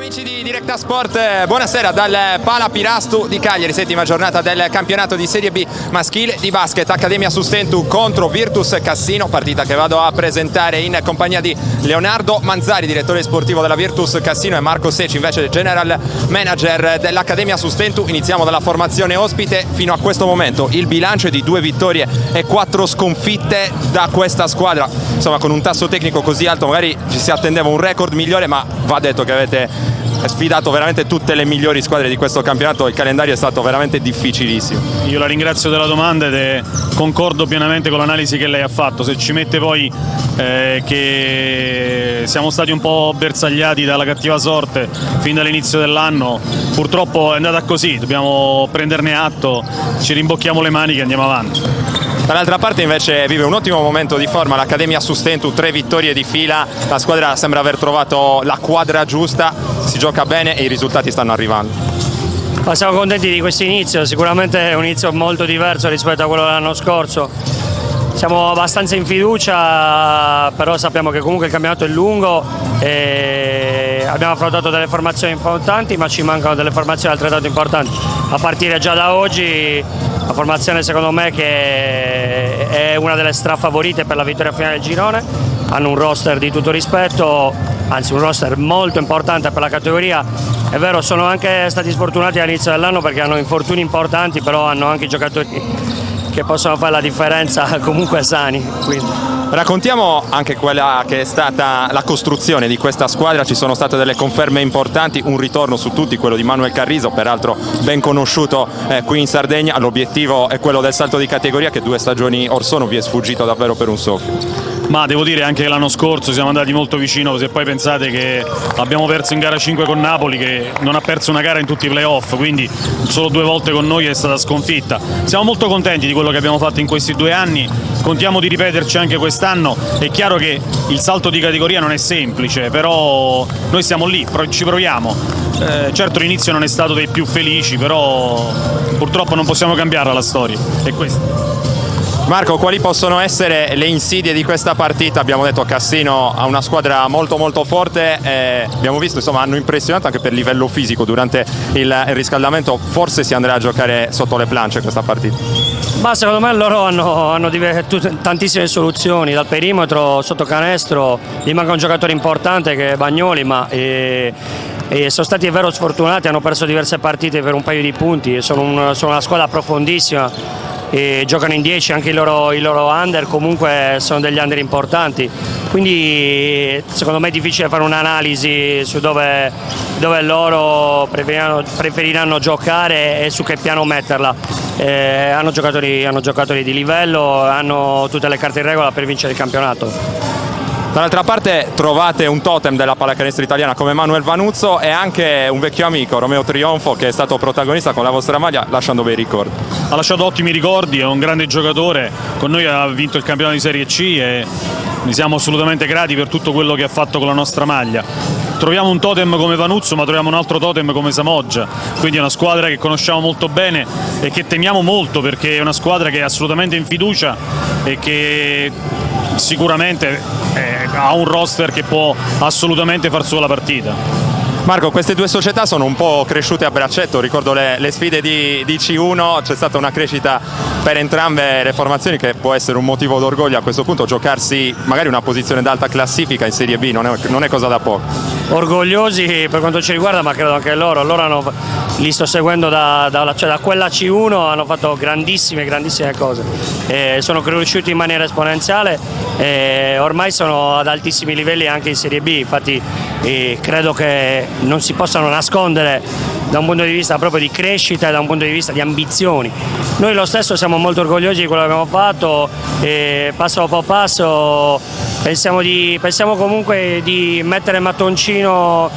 Amici di Directa Sport, buonasera dal Pala Pirastu di Cagliari, settima giornata del campionato di Serie B maschile di basket. Accademia Sustentu contro Virtus Cassino, partita che vado a presentare in compagnia di Leonardo Manzari, direttore sportivo della Virtus Cassino, e Marco Secci, invece general manager dell'Accademia Sustentu. Iniziamo dalla formazione ospite. Fino a questo momento il bilancio è di 2 vittorie e 4 sconfitte da questa squadra. Insomma, con un tasso tecnico così alto magari ci si attendeva un record migliore, ma va detto che avete sfidato veramente tutte le migliori squadre di questo campionato. Il calendario è stato veramente difficilissimo. Io la ringrazio della domanda ed concordo pienamente con l'analisi che lei ha fatto. Se ci mette poi che siamo stati un po' bersagliati dalla cattiva sorte fin dall'inizio dell'anno, purtroppo è andata così, dobbiamo prenderne atto, ci rimbocchiamo le maniche e andiamo avanti. Dall'altra parte invece vive un ottimo momento di forma l'Accademia Sustentu, 3 vittorie di fila, la squadra sembra aver trovato la quadra giusta, si gioca bene e i risultati stanno arrivando. Ma siamo contenti di questo inizio, sicuramente è un inizio molto diverso rispetto a quello dell'anno scorso. Siamo abbastanza in fiducia, però sappiamo che comunque il campionato è lungo e abbiamo affrontato delle formazioni importanti, ma ci mancano delle formazioni altrettanto importanti. A partire già da oggi la formazione, secondo me, che è una delle strafavorite per la vittoria finale del girone, hanno un roster di tutto rispetto, anzi un roster molto importante per la categoria. È vero, sono anche stati sfortunati all'inizio dell'anno perché hanno infortuni importanti, però hanno anche giocatori che possono fare la differenza comunque sani. Quindi. Raccontiamo anche quella che è stata la costruzione di questa squadra. Ci sono state delle conferme importanti, un ritorno su tutti, quello di Manuel Carrizo, peraltro ben conosciuto qui in Sardegna. L'obiettivo è quello del salto di categoria che 2 stagioni or sono vi è sfuggito davvero per un soffio. Ma devo dire anche che l'anno scorso siamo andati molto vicino, se poi pensate che abbiamo perso in gara 5 con Napoli, che non ha perso una gara in tutti i playoff, quindi solo 2 volte con noi è stata sconfitta. Siamo molto contenti di quello che abbiamo fatto in questi 2 anni, contiamo di ripeterci anche quest'anno. È chiaro che il salto di categoria non è semplice, però noi siamo lì, ci proviamo. Certo l'inizio non è stato dei più felici, però purtroppo non possiamo cambiarla la storia, è questa. Marco, quali possono essere le insidie di questa partita? Abbiamo detto che Cassino ha una squadra molto forte, abbiamo visto, insomma, hanno impressionato anche per livello fisico durante il riscaldamento. Forse si andrà a giocare sotto le planche questa partita. Ma secondo me loro hanno tantissime soluzioni, dal perimetro, sotto canestro. Gli manca un giocatore importante che è Bagnoli, ma sono stati, è vero, sfortunati, hanno perso diverse partite per un paio di punti, sono una squadra profondissima. E giocano in 10, anche i loro under comunque sono degli under importanti, quindi secondo me è difficile fare un'analisi su dove loro preferiranno giocare e su che piano metterla. Hanno giocatori di livello, hanno tutte le carte in regola per vincere il campionato. Dall'altra parte trovate un totem della pallacanestro italiana come Manuel Vanuzzo e anche un vecchio amico, Romeo Trionfo, che è stato protagonista con la vostra maglia lasciando bei ricordi. Ha lasciato ottimi ricordi, è un grande giocatore, con noi ha vinto il campionato di Serie C e ne siamo assolutamente grati per tutto quello che ha fatto con la nostra maglia. Troviamo un totem come Vanuzzo, ma troviamo un altro totem come Samoggia, quindi è una squadra che conosciamo molto bene e che temiamo molto, perché è una squadra che è assolutamente in fiducia e che sicuramente ha un roster che può assolutamente far sua la partita. Marco, queste 2 società sono un po' cresciute a braccetto, ricordo le sfide di C1, c'è stata una crescita per entrambe le formazioni che può essere un motivo d'orgoglio a questo punto. Giocarsi magari una posizione d'alta classifica in Serie B non è cosa da poco. Orgogliosi per quanto ci riguarda, ma credo anche loro li sto seguendo da quella C1, hanno fatto grandissime cose, sono cresciuti in maniera esponenziale e ormai sono ad altissimi livelli anche in Serie B. Infatti credo che non si possano nascondere da un punto di vista proprio di crescita e da un punto di vista di ambizioni. Noi lo stesso siamo molto orgogliosi di quello che abbiamo fatto e passo dopo passo pensiamo comunque di mettere un mattoncino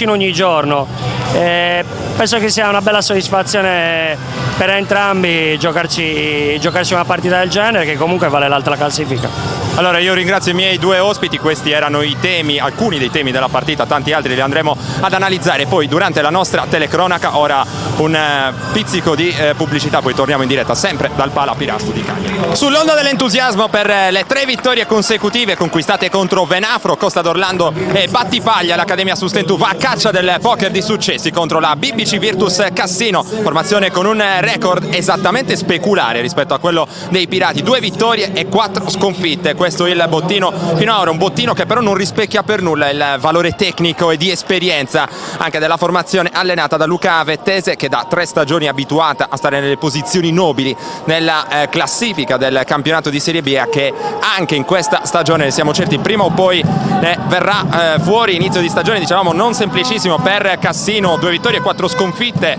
ogni giorno. Penso che sia una bella soddisfazione per entrambi giocarci una partita del genere che comunque vale l'altra classifica. Allora io ringrazio i miei due ospiti, questi erano i temi, alcuni dei temi della partita, tanti altri li andremo ad analizzare poi durante la nostra telecronaca. Ora un pizzico di pubblicità, poi torniamo in diretta sempre dal Pala Pirastu di Cagliari. Sull'onda dell'entusiasmo per le 3 vittorie consecutive conquistate contro Venafro, Costa d'Orlando e Battipaglia, l'Accademia Sustentu va a caccia del poker di successi contro la BBC Virtus Cassino, formazione con un record esattamente speculare rispetto a quello dei Pirati, 2 vittorie e 4 sconfitte. Questo è il bottino fino ad ora, un bottino che però non rispecchia per nulla il valore tecnico e di esperienza anche della formazione allenata da Luca Vettese, che da 3 stagioni è abituata a stare nelle posizioni nobili nella classifica del campionato di Serie B, e che anche in questa stagione, ne siamo certi, prima o poi ne verrà fuori. Inizio di stagione, dicevamo, non semplicissimo per Cassino, 2 vittorie e 4 sconfitte,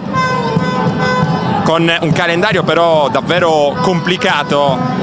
con un calendario però davvero complicato.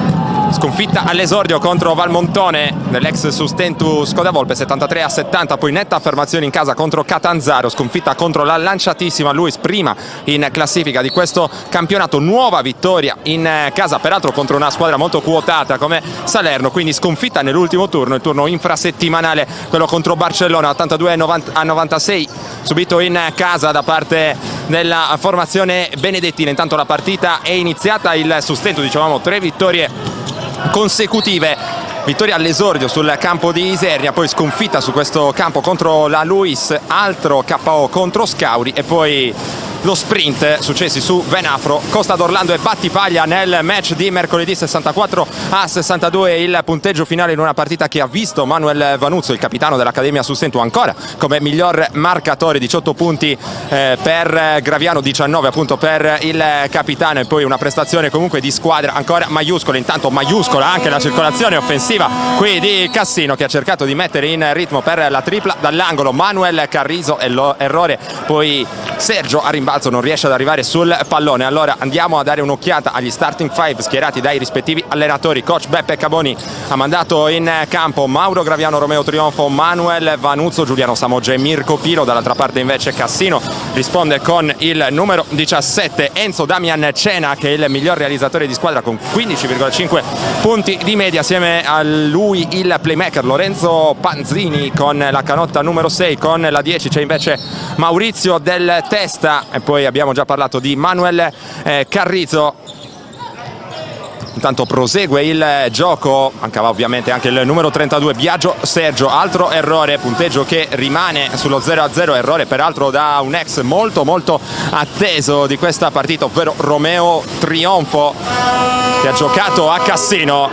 Sconfitta all'esordio contro Valmontone dell'ex Sustentu Scodavolpe 73-70, poi netta affermazione in casa contro Catanzaro, sconfitta contro la lanciatissima Luis, prima in classifica di questo campionato, nuova vittoria in casa peraltro contro una squadra molto quotata come Salerno, quindi sconfitta nell'ultimo turno, il turno infrasettimanale, quello contro Barcellona 82-96, subito in casa da parte della formazione benedettina. Intanto la partita è iniziata, il Sustentu, dicevamo, 3 vittorie consecutive, vittoria all'esordio sul campo di Isernia, poi sconfitta su questo campo contro la Luis, altro KO contro Scauri e poi lo sprint successi su Venafro, Costa d'Orlando e Battipaglia nel match di mercoledì, 64-62 il punteggio finale in una partita che ha visto Manuel Vanuzzo, il capitano dell'Accademia Sustentu, ancora come miglior marcatore, 18 punti per Graviano, 19 appunto per il capitano, e poi una prestazione comunque di squadra ancora maiuscola. Intanto maiuscola anche la circolazione offensiva qui di Cassino, che ha cercato di mettere in ritmo per la tripla dall'angolo. Manuel Carrizo e l'errore, poi Sergio a rimbalzo non riesce ad arrivare sul pallone. Allora andiamo a dare un'occhiata agli starting 5 schierati dai rispettivi allenatori. Coach Beppe Caboni ha mandato in campo Mauro Graviano, Romeo Trionfo, Manuel Vanuzzo, Giuliano Samoggia e Mirko Pilo. Dall'altra parte invece Cassino risponde con il numero 17 Enzo Damian Cena, che è il miglior realizzatore di squadra con 15,5 punti di media. Assieme a lui il playmaker Lorenzo Panzini con la canotta numero 6, con la 10 c'è invece Maurizio Del Testa, e poi abbiamo già parlato di Manuel Carrizo. Intanto prosegue il gioco, mancava ovviamente anche il numero 32 Biagio Sergio, altro errore, punteggio che rimane sullo 0-0, errore peraltro da un ex molto atteso di questa partita, ovvero Romeo Trionfo, che ha giocato a Cassino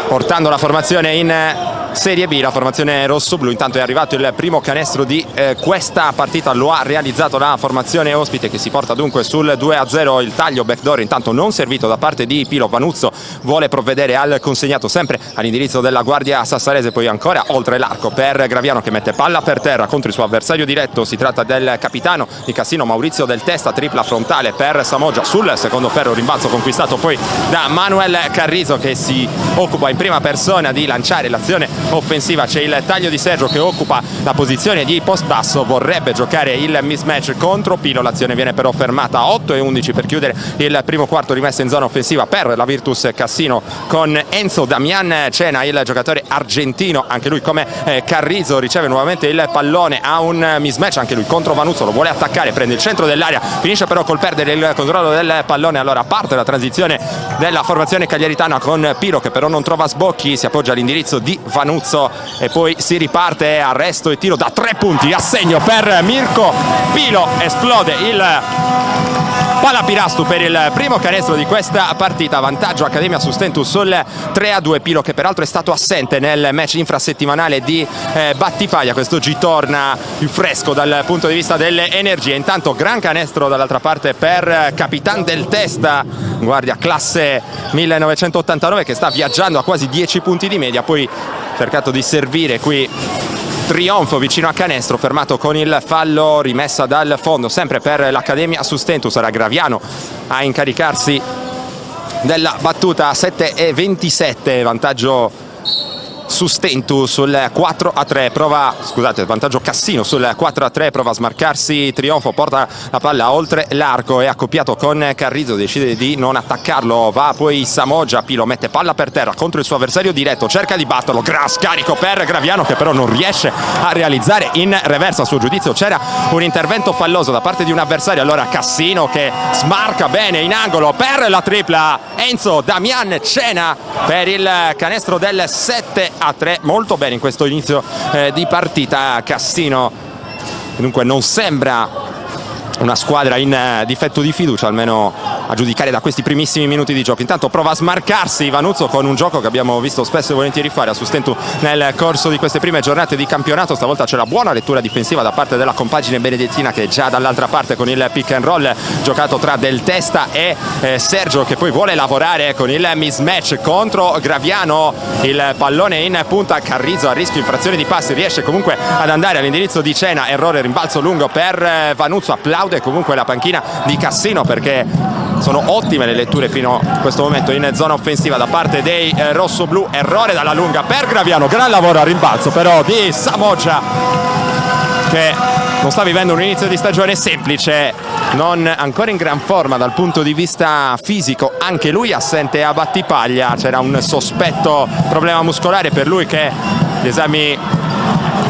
portando la formazione in Serie B, la formazione rossoblu. Intanto è arrivato il primo canestro di questa partita, lo ha realizzato la formazione ospite, che si porta dunque sul 2-0. Il taglio backdoor intanto non servito da parte di Pilo. Vanuzzo vuole provvedere al consegnato sempre all'indirizzo della guardia sassarese, poi ancora oltre l'arco per Graviano, che mette palla per terra contro il suo avversario diretto. Si tratta del capitano di Cassino, Maurizio Del Testa, tripla frontale per Samoggia sul secondo ferro, rimbalzo conquistato poi da Manuel Carrizo, che si occupa in prima persona di lanciare l'azione offensiva. C'è il taglio di Sergio, che occupa la posizione di post basso, vorrebbe giocare il mismatch contro Pilo, l'azione viene però fermata a 8-11 per chiudere il primo quarto, rimessa in zona offensiva per la Virtus Cassino con Enzo Damian Cena, il giocatore argentino, anche lui come Carrizo riceve nuovamente il pallone, ha un mismatch anche lui contro Vanuzzo, lo vuole attaccare, prende il centro dell'area, finisce però col perdere il controllo del pallone. Allora parte la transizione della formazione cagliaritana con Pilo, che però non trova sbocchi, si appoggia all'indirizzo di Vanuzzo e poi si riparte, arresto e tiro da 3 punti a segno per Mirko Pilo. Esplode il Pala Pirastu per il primo canestro di questa partita, vantaggio Accademia Sustentu sul 3-2. Pilo, che peraltro è stato assente nel match infrasettimanale di Battipaglia, quest'oggi torna più fresco dal punto di vista delle energie. Intanto gran canestro dall'altra parte per Capitan Del Testa, guardia classe 1989, che sta viaggiando a quasi 10 punti di media, poi cercato di servire qui Trionfo vicino a canestro, fermato con il fallo, rimessa dal fondo sempre per l'Accademia Sustentu. Sarà Graviano a incaricarsi della battuta. 7-27, vantaggio Sustentu sul 4-3, vantaggio Cassino sul 4-3, prova a smarcarsi Trionfo, porta la palla oltre l'arco, è accoppiato con Carrizzo, decide di non attaccarlo, va poi Samoggia, Pilo mette palla per terra contro il suo avversario diretto, cerca di batterlo, scarico per Graviano che però non riesce a realizzare in reversa. A suo giudizio c'era un intervento falloso da parte di un avversario, allora Cassino che smarca bene in angolo per la tripla, Enzo Damian Cena per il canestro del 7-3, molto bene in questo inizio di partita Cassino, dunque non sembra una squadra in difetto di fiducia, almeno a giudicare da questi primissimi minuti di gioco. Intanto prova a smarcarsi Vanuzzo con un gioco che abbiamo visto spesso e volentieri fare a Sustentu nel corso di queste prime giornate di campionato. Stavolta c'è la buona lettura difensiva da parte della compagine benedettina, che è già dall'altra parte con il pick and roll giocato tra Del Testa e Sergio, che poi vuole lavorare con il mismatch contro Graviano. Il pallone in punta, Carrizzo a rischio infrazione di passi, riesce comunque ad andare all'indirizzo di Cena, errore, rimbalzo lungo per Vanuzzo, applaude comunque la panchina di Cassino perché sono ottime le letture fino a questo momento in zona offensiva da parte dei rossoblù. Errore dalla lunga per Graviano, gran lavoro a rimbalzo però di Samoggia, che non sta vivendo un inizio di stagione semplice, non ancora in gran forma dal punto di vista fisico, anche lui assente a Battipaglia, c'era un sospetto problema muscolare per lui che gli esami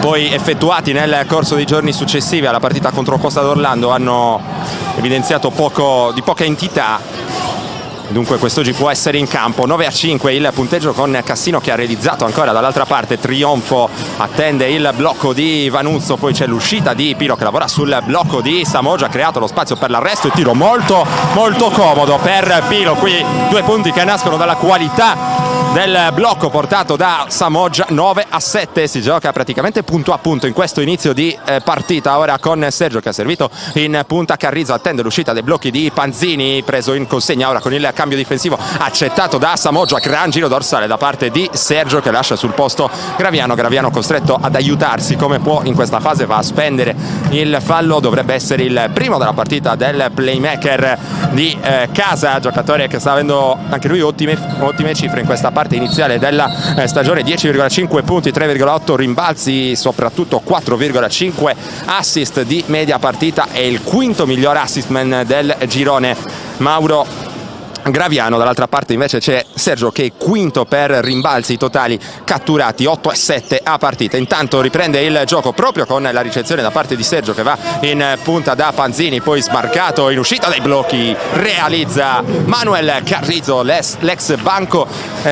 poi effettuati nel corso dei giorni successivi alla partita contro Costa d'Orlando hanno evidenziato di poca entità. Dunque quest'oggi può essere in campo. 9-5 il punteggio con Cassino che ha realizzato ancora dall'altra parte. Trionfo attende il blocco di Vanuzzo, poi c'è l'uscita di Pilo che lavora sul blocco di Samoggia, ha creato lo spazio per l'arresto e tiro molto molto comodo per Pilo. Qui 2 punti che nascono dalla qualità del blocco portato da Samoggia. 9-7, si gioca praticamente punto a punto in questo inizio di partita. Ora con Sergio che ha servito in punta, Carrizzo attende l'uscita dei blocchi di Panzini, preso in consegna ora con il cambio difensivo accettato da Samoggia. Gran giro dorsale da parte di Sergio che lascia sul posto Graviano costretto ad aiutarsi come può in questa fase, va a spendere il fallo, dovrebbe essere il primo della partita del playmaker di casa, giocatore che sta avendo anche lui ottime cifre in questa parte iniziale della stagione. 10,5 punti, 3,8 rimbalzi, soprattutto 4,5 assist di media partita, è il quinto miglior assist man del girone Mauro Graviano. Dall'altra parte invece c'è Sergio che è quinto per rimbalzi totali catturati, 8-7 a partita. Intanto riprende il gioco proprio con la ricezione da parte di Sergio che va in punta da Panzini, poi smarcato in uscita dai blocchi, realizza Manuel Carrizzo, l'ex banco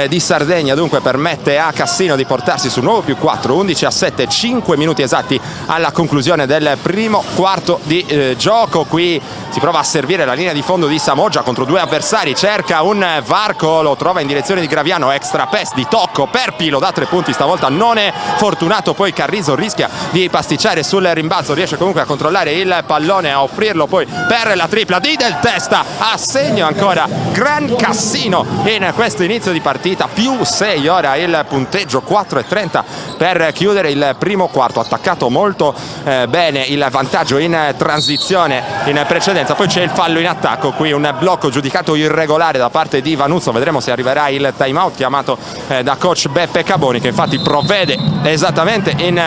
di Sardegna, dunque permette a Cassino di portarsi sul nuovo +4, 11-7, 5 minuti esatti alla conclusione del primo quarto di gioco. Qui si prova a servire la linea di fondo di Samoggia contro 2 avversari, cerca un varco, lo trova in direzione di Graviano, extra pass di tocco per Pilo da 3 punti, stavolta non è fortunato, poi Carrizzo rischia di pasticciare sul rimbalzo, riesce comunque a controllare il pallone, a offrirlo poi per la tripla di Del Testa, a segno ancora Gran Cassino in questo inizio di partita, +6 ora il punteggio, 4,30 per chiudere il primo quarto. Attaccato molto bene il vantaggio in transizione in precedenza, poi c'è il fallo in attacco, qui un blocco giudicato irregolare da parte di Vanuzzo, vedremo se arriverà il time out chiamato da coach Beppe Caboni, che infatti provvede esattamente in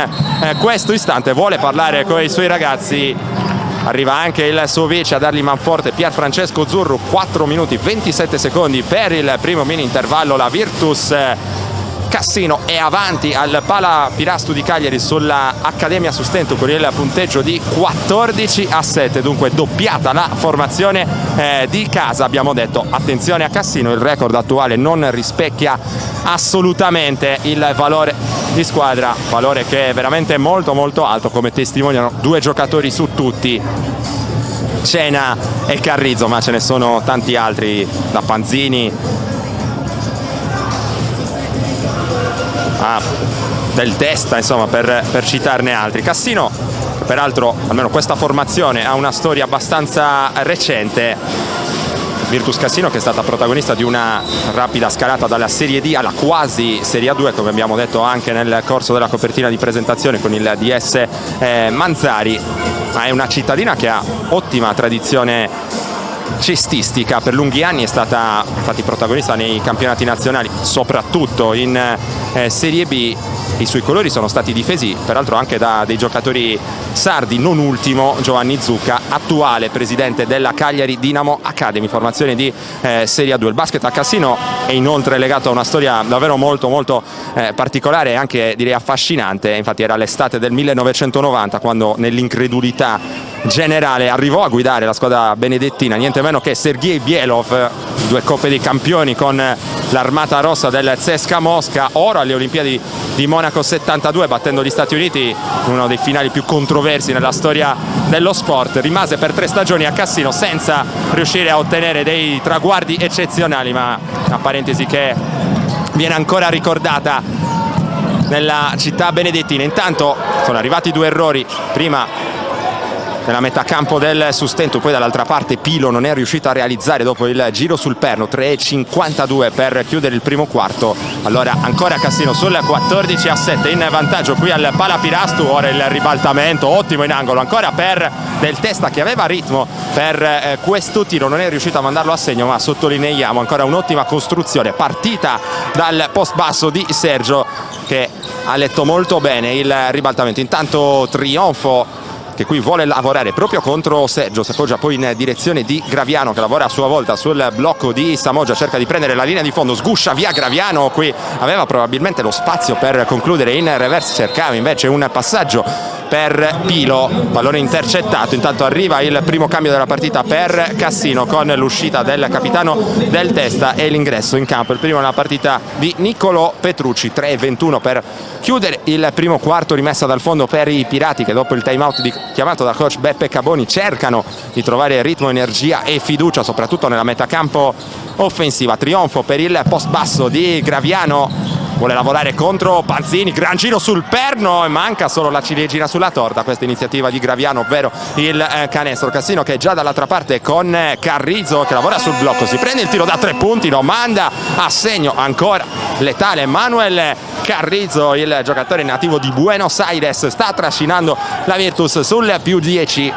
questo istante, vuole parlare con i suoi ragazzi. Arriva anche il suo vice a dargli manforte, Pier Francesco Zurru. 4 minuti 27 secondi per il primo mini intervallo, la Virtus Cassino è avanti al Pala Pirastu di Cagliari sulla Accademia Sustentu con il punteggio di 14-7, dunque doppiata la formazione di casa. Abbiamo detto attenzione a Cassino, il record attuale non rispecchia assolutamente il valore di squadra, valore che è veramente molto molto alto, come testimoniano 2 giocatori su tutti, Cena e Carrizzo, ma ce ne sono tanti altri, da Panzini Del Testa, insomma, per citarne altri. Cassino, peraltro, almeno questa formazione ha una storia abbastanza recente. Virtus Cassino che è stata protagonista di una rapida scalata dalla Serie D alla quasi Serie A2, come abbiamo detto anche nel corso della copertina di presentazione con il DS Manzari, ma è una cittadina che ha ottima tradizione cestistica, per lunghi anni è stata infatti protagonista nei campionati nazionali, soprattutto in Serie B. I suoi colori sono stati difesi peraltro anche da dei giocatori sardi, non ultimo Giovanni Zucca, attuale presidente della Cagliari Dinamo Academy, formazione di Serie A2. Il basket a Cassino è inoltre legato a una storia davvero molto particolare e anche direi affascinante. Infatti era l'estate del 1990 quando nell'incredulità generale arrivò a guidare la squadra benedettina niente meno che Sergej Bielov, 2 Coppe dei Campioni con l'armata rossa del CSKA Mosca, oro alle Olimpiadi di Monaco 72 battendo gli Stati Uniti in uno dei finali più controversi nella storia dello sport. Rimase per 3 stagioni a Cassino senza riuscire a ottenere dei traguardi eccezionali, ma una parentesi che viene ancora ricordata nella città benedettina. Intanto sono arrivati 2 errori, prima nella metà campo del Sustentu, poi dall'altra parte Pilo non è riuscito a realizzare dopo il giro sul perno. 3:52 per chiudere il primo quarto. Allora ancora Cassino sul 14-7 in vantaggio qui al Palapirastu. Ora il ribaltamento ottimo in angolo ancora per Del Testa che aveva ritmo per questo tiro, non è riuscito a mandarlo a segno, ma sottolineiamo ancora un'ottima costruzione partita dal post basso di Sergio che ha letto molto bene il ribaltamento. Intanto Trionfo che qui vuole lavorare proprio contro Sergio, si appoggia poi in direzione di Graviano che lavora a sua volta sul blocco di Samoggia, cerca di prendere la linea di fondo, sguscia via Graviano, qui aveva probabilmente lo spazio per concludere in reverse, cercava invece un passaggio per Pilo, pallone intercettato. Intanto arriva il primo cambio della partita per Cassino con l'uscita del capitano Del Testa e l'ingresso in campo, il primo nella partita di Niccolò Petrucci. 3:21 per chiudere il primo quarto, rimessa dal fondo per i Pirati che dopo il time out chiamato da coach Beppe Caboni cercano di trovare ritmo, energia e fiducia soprattutto nella metà campo offensiva. Trionfo per il post basso di Graviano, vuole lavorare contro Panzini, gran giro sul perno e manca solo la ciliegina sulla torta questa iniziativa di Graviano, ovvero il canestro. Cassino che è già dall'altra parte con Carrizzo che lavora sul blocco, si prende il tiro da 3 punti, lo manda a segno, ancora letale Manuel Carrizzo, il giocatore nativo di Buenos Aires, sta trascinando la Virtus sul più 10.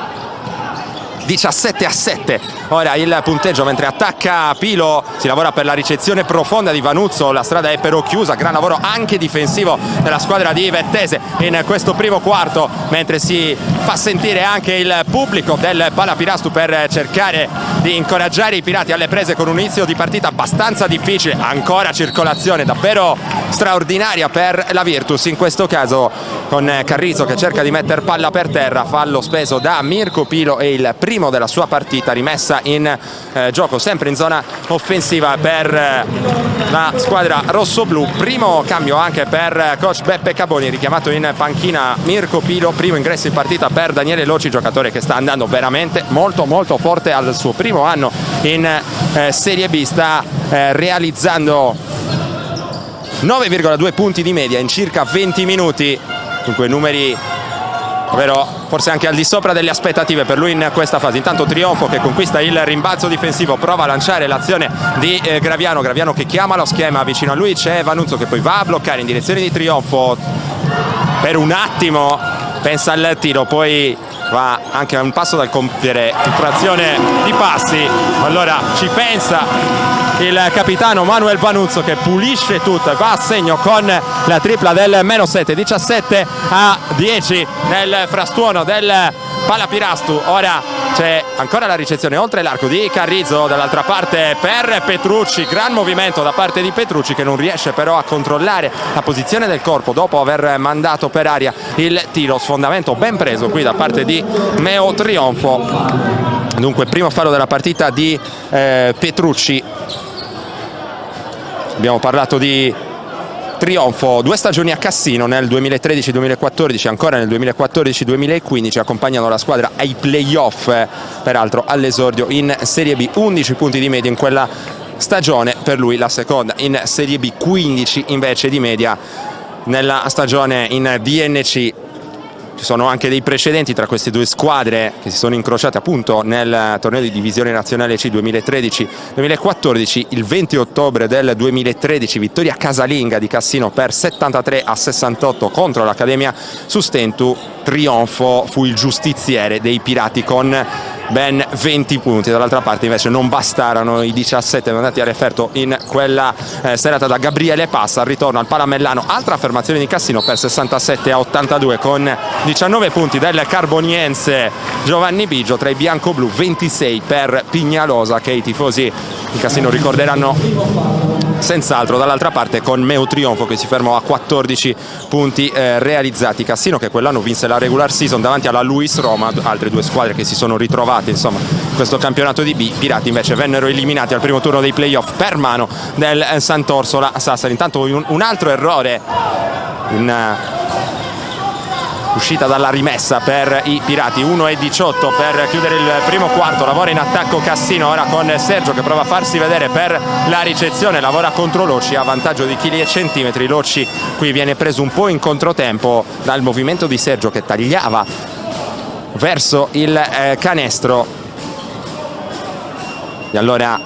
17-7 ora il punteggio, mentre attacca Pilo, si lavora per la ricezione profonda di Vanuzzo, la strada è però chiusa, gran lavoro anche difensivo della squadra di Vettese in questo primo quarto, mentre si fa sentire anche il pubblico del Palapirastu per cercare di incoraggiare i Pirati alle prese con un inizio di partita abbastanza difficile. Ancora circolazione davvero straordinaria per la Virtus, in questo caso con Carrizzo che cerca di mettere palla per terra, fallo speso da Mirko Pilo e il primo della sua partita, rimessa in gioco sempre in zona offensiva per la squadra rossoblù. Primo cambio anche per coach Beppe Caboni, richiamato in panchina Mirko Pilo, primo ingresso in partita per Daniele Loci, giocatore che sta andando veramente molto molto forte al suo primo anno in Serie B, sta realizzando 9,2 punti di media in circa 20 minuti, dunque numeri ovvero forse anche al di sopra delle aspettative per lui in questa fase. Intanto Trionfo che conquista il rimbalzo difensivo, prova a lanciare l'azione di Graviano che chiama lo schema, vicino a lui c'è Vanuzzo che poi va a bloccare in direzione di Trionfo, per un attimo pensa al tiro, poi va anche a un passo dal compiere infrazione di passi, allora ci pensa il capitano Manuel Vanuzzo che pulisce tutto e va a segno con la tripla del -7, 17-10 nel frastuono del Palapirastu. Ora c'è ancora la ricezione oltre l'arco di Carrizzo, dall'altra parte per Petrucci, gran movimento da parte di Petrucci che non riesce però a controllare la posizione del corpo dopo aver mandato per aria il tiro, sfondamento ben preso qui da parte di Meo Trionfo. Dunque primo fallo della partita di Petrucci. Abbiamo parlato di Trionfo, 2 stagioni a Cassino nel 2013-2014, ancora nel 2014-2015 accompagnano la squadra ai playoff, peraltro all'esordio in Serie B, 11 punti di media in quella stagione, per lui la seconda in Serie B, 15 invece di media nella stagione in DNC. Ci sono anche dei precedenti tra queste 2 squadre che si sono incrociate appunto nel torneo di divisione nazionale C 2013-2014. Il 20 ottobre del 2013 vittoria casalinga di Cassino per 73-68 contro l'Accademia Sustentu. Trionfo fu il giustiziere dei Pirati con ben 20 punti. Dall'altra parte invece non bastarono i 17 mandati a referto in quella serata da Gabriele Passa. Al ritorno al Palamellano, altra affermazione di Cassino per 67-82 con 19 punti del carboniense Giovanni Biggio. Tra i bianco-blu 26 per Pignalosa, che i tifosi di Cassino ricorderanno senz'altro. Dall'altra parte con Meo Trionfo, che si fermò a 14 punti realizzati. Cassino che quell'anno vinse la regular season davanti alla Luis Roma, altre due squadre che si sono ritrovate insomma in questo campionato di B. Pirati invece vennero eliminati al primo turno dei playoff per mano del Sant'Orsola Sassari. Intanto un altro errore in uscita dalla rimessa per i Pirati. 1:18 per chiudere il primo quarto. Lavora in attacco Cassino ora con Sergio che prova a farsi vedere per la ricezione, lavora contro Locci a vantaggio di chili e centimetri. Locci qui viene preso un po' in controtempo dal movimento di Sergio che tagliava verso il canestro, e allora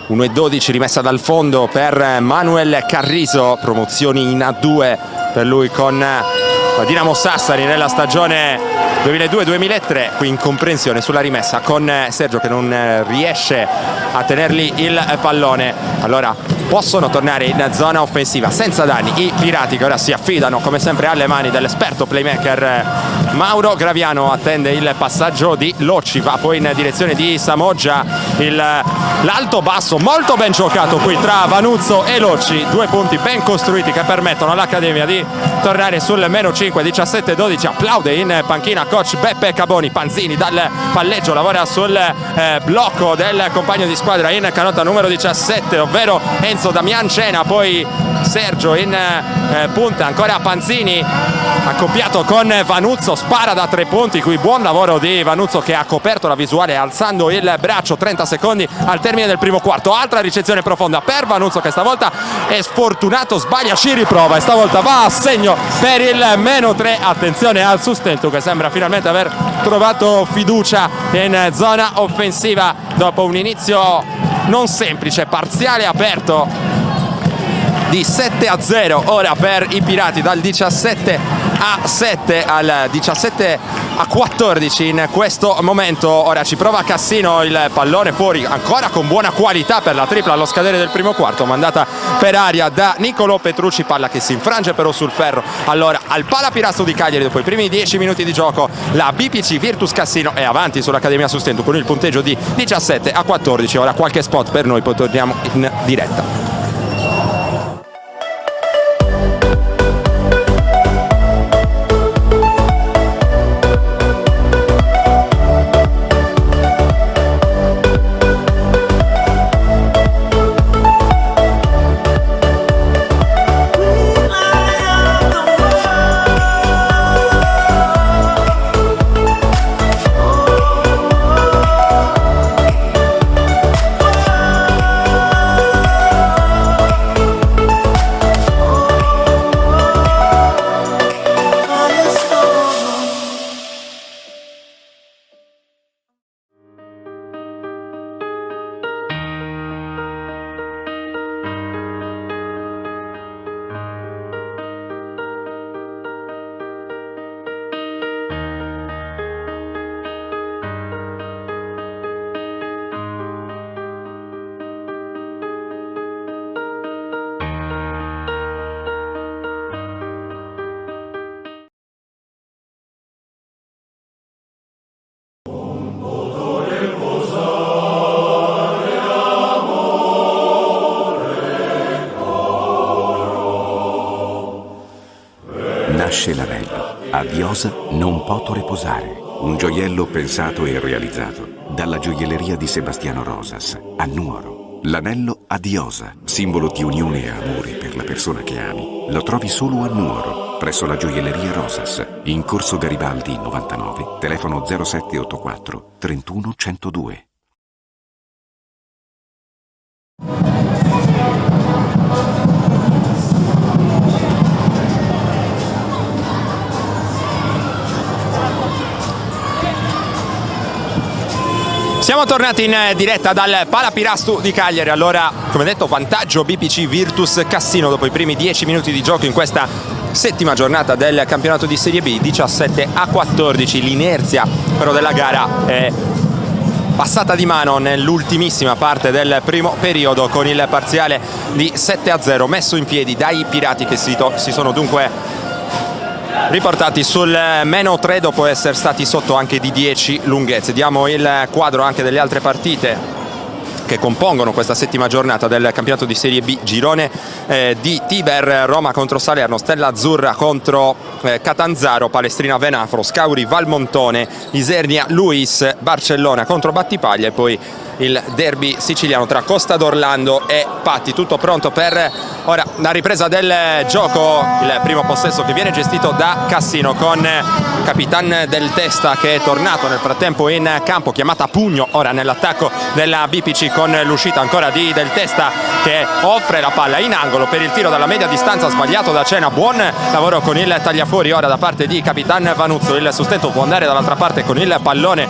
1:12 rimessa dal fondo per Manuel Carriso. Promozioni in A2 per lui con Dinamo Sassari nella stagione 2002-2003. Qui incomprensione sulla rimessa con Sergio che non riesce a tenergli il pallone. Allora possono tornare in zona offensiva senza danni i Pirati, che ora si affidano come sempre alle mani dell'esperto playmaker Mauro Graviano. Attende il passaggio di Locci, va poi in direzione di Samoggia. L'alto basso molto ben giocato qui tra Vanuzzo e Locci, due punti ben costruiti che permettono all'Accademia di tornare sul meno 5. 17-12. Applaude in panchina coach Beppe Caboni. Panzini dal palleggio lavora sul blocco del compagno di squadra in canotta numero 17, ovvero Enzo Damian Cena. Poi Sergio in punta, ancora Panzini accoppiato con Vanuzzo, spara da 3 punti. Qui buon lavoro di Vanuzzo che ha coperto la visuale alzando il braccio. 30 secondi al termine del primo quarto. Altra ricezione profonda per Vanuzzo che stavolta è sfortunato, sbaglia, ci riprova e stavolta va a segno per il meno 3. Attenzione al Sustentu che sembra finalmente aver trovato fiducia in zona offensiva dopo un inizio non semplice, parziale aperto di 7-0 ora per i Pirati, dal 17-7 al 17-14 in questo momento. Ora ci prova Cassino, il pallone fuori ancora con buona qualità per la tripla allo scadere del primo quarto, mandata per aria da Nicolò Petrucci. Palla che si infrange però sul ferro. Allora al Pala Pirasto di Cagliari, dopo i primi 10 minuti di gioco, la BPC Virtus Cassino è avanti sull'Accademia Sustentu con il punteggio di 17-14. Ora qualche spot per noi, poi torniamo in diretta. Nasce l'anello. A Diosa non poto riposare. Un gioiello pensato e realizzato dalla gioielleria di Sebastiano Rosas a Nuoro. L'anello a Diosa, simbolo di unione e amore per la persona che ami, lo trovi solo a Nuoro, presso la gioielleria Rosas, in Corso Garibaldi 99, telefono 0784 31 102. Siamo tornati in diretta dal Palapirastu di Cagliari. Allora, come detto, vantaggio BPC Virtus Cassino dopo i primi 10 minuti di gioco in questa settima giornata del campionato di Serie B, 17-14. L'inerzia però della gara è passata di mano nell'ultimissima parte del primo periodo con il parziale di 7-0 messo in piedi dai Pirati, che si sono dunque riportati sul -3 dopo essere stati sotto anche di 10 lunghezze. Diamo il quadro anche delle altre partite che compongono questa settima giornata del campionato di Serie B. Girone di Tiber, Roma contro Salerno, Stella Azzurra contro Catanzaro, Palestrina Venafro, Scauri Valmontone, Isernia Luis, Barcellona contro Battipaglia e poi il derby siciliano tra Costa d'Orlando e Patti. Tutto pronto per ora la ripresa del gioco, il primo possesso che viene gestito da Cassino con Capitan del Testa che è tornato nel frattempo in campo, chiamata a pugno ora nell'attacco della BPC con l'uscita ancora di Del Testa che offre la palla in angolo per il tiro dalla media distanza sbagliato da Cena. Buon lavoro con il tagliafuori ora da parte di Capitan Vanuzzo, il sostento può andare dall'altra parte con il pallone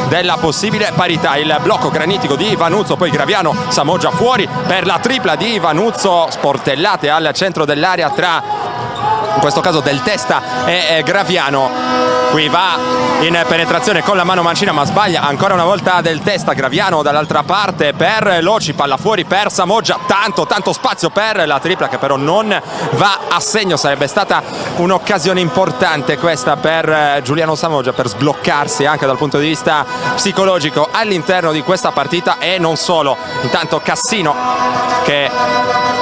della possibile parità, il blocco granitico di Vanuzzo, poi Graviano, Samoggia fuori per la tripla di Vanuzzo, sportellate al centro dell'area tra in questo caso Del Testa e Graviano. Qui va in penetrazione con la mano mancina ma sbaglia ancora una volta Del Testa. Graviano dall'altra parte per Loci, palla fuori per Samoggia, tanto spazio per la tripla che però non va a segno. Sarebbe stata un'occasione importante questa per Giuliano Samoggia per sbloccarsi anche dal punto di vista psicologico all'interno di questa partita e non solo. Intanto Cassino che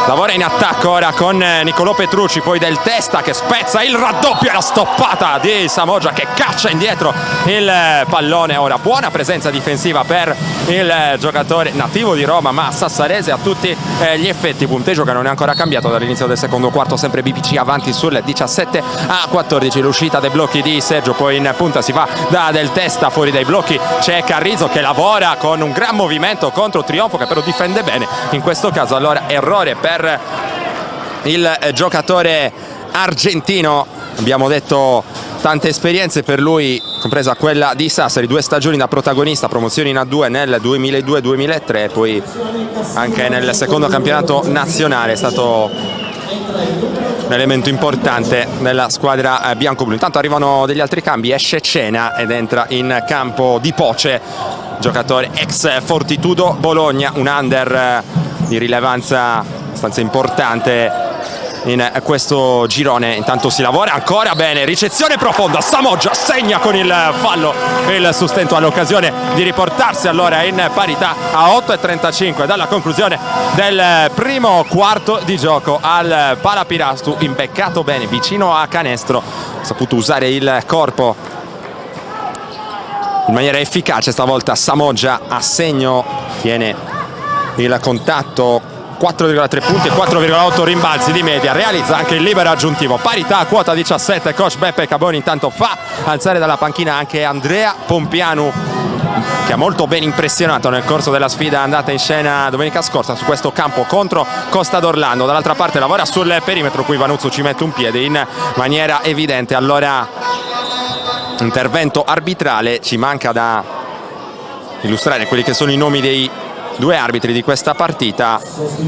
lavora in attacco ora con Nicolò Petrucci, poi Del Testa che spezza il raddoppio e la stoppata di Samoggia che caccia indietro il pallone. Ora buona presenza difensiva per il giocatore nativo di Roma ma sassarese a tutti gli effetti. Punteggio che non è ancora cambiato dall'inizio del secondo quarto, sempre BPC avanti sul 17-14. L'uscita dei blocchi di Sergio, poi in punta si va da Del Testa, fuori dai blocchi c'è Carrizzo che lavora con un gran movimento contro Trionfo che però difende bene in questo caso. Allora errore per il giocatore argentino, abbiamo detto tante esperienze per lui, compresa quella di Sassari, 2 stagioni da protagonista, promozioni in A2 nel 2002-2003, poi anche nel secondo campionato nazionale è stato un elemento importante nella squadra bianco-blu. Intanto arrivano degli altri cambi, esce Cena ed entra in campo Di Poce, giocatore ex Fortitudo Bologna, un under di rilevanza abbastanza importante in questo girone. Intanto si lavora ancora bene, ricezione profonda, Samoggia segna con il fallo, il sustento all'occasione di riportarsi allora in parità a 8:35 dalla conclusione del primo quarto di gioco. Al Palapirastu imbeccato bene vicino a canestro, ha saputo usare il corpo in maniera efficace stavolta. Samoggia a segno, tiene il contatto, 4,3 punti e 4,8 rimbalzi di media, realizza anche il libero aggiuntivo, parità a quota 17. Coach Beppe Caboni intanto fa alzare dalla panchina anche Andrea Pompianu che ha molto ben impressionato nel corso della sfida andata in scena domenica scorsa su questo campo contro Costa d'Orlando. Dall'altra parte lavora sul perimetro, qui Vanuzzo ci mette un piede in maniera evidente. Allora intervento arbitrale, ci manca da illustrare quelli che sono i nomi dei 2 arbitri di questa partita.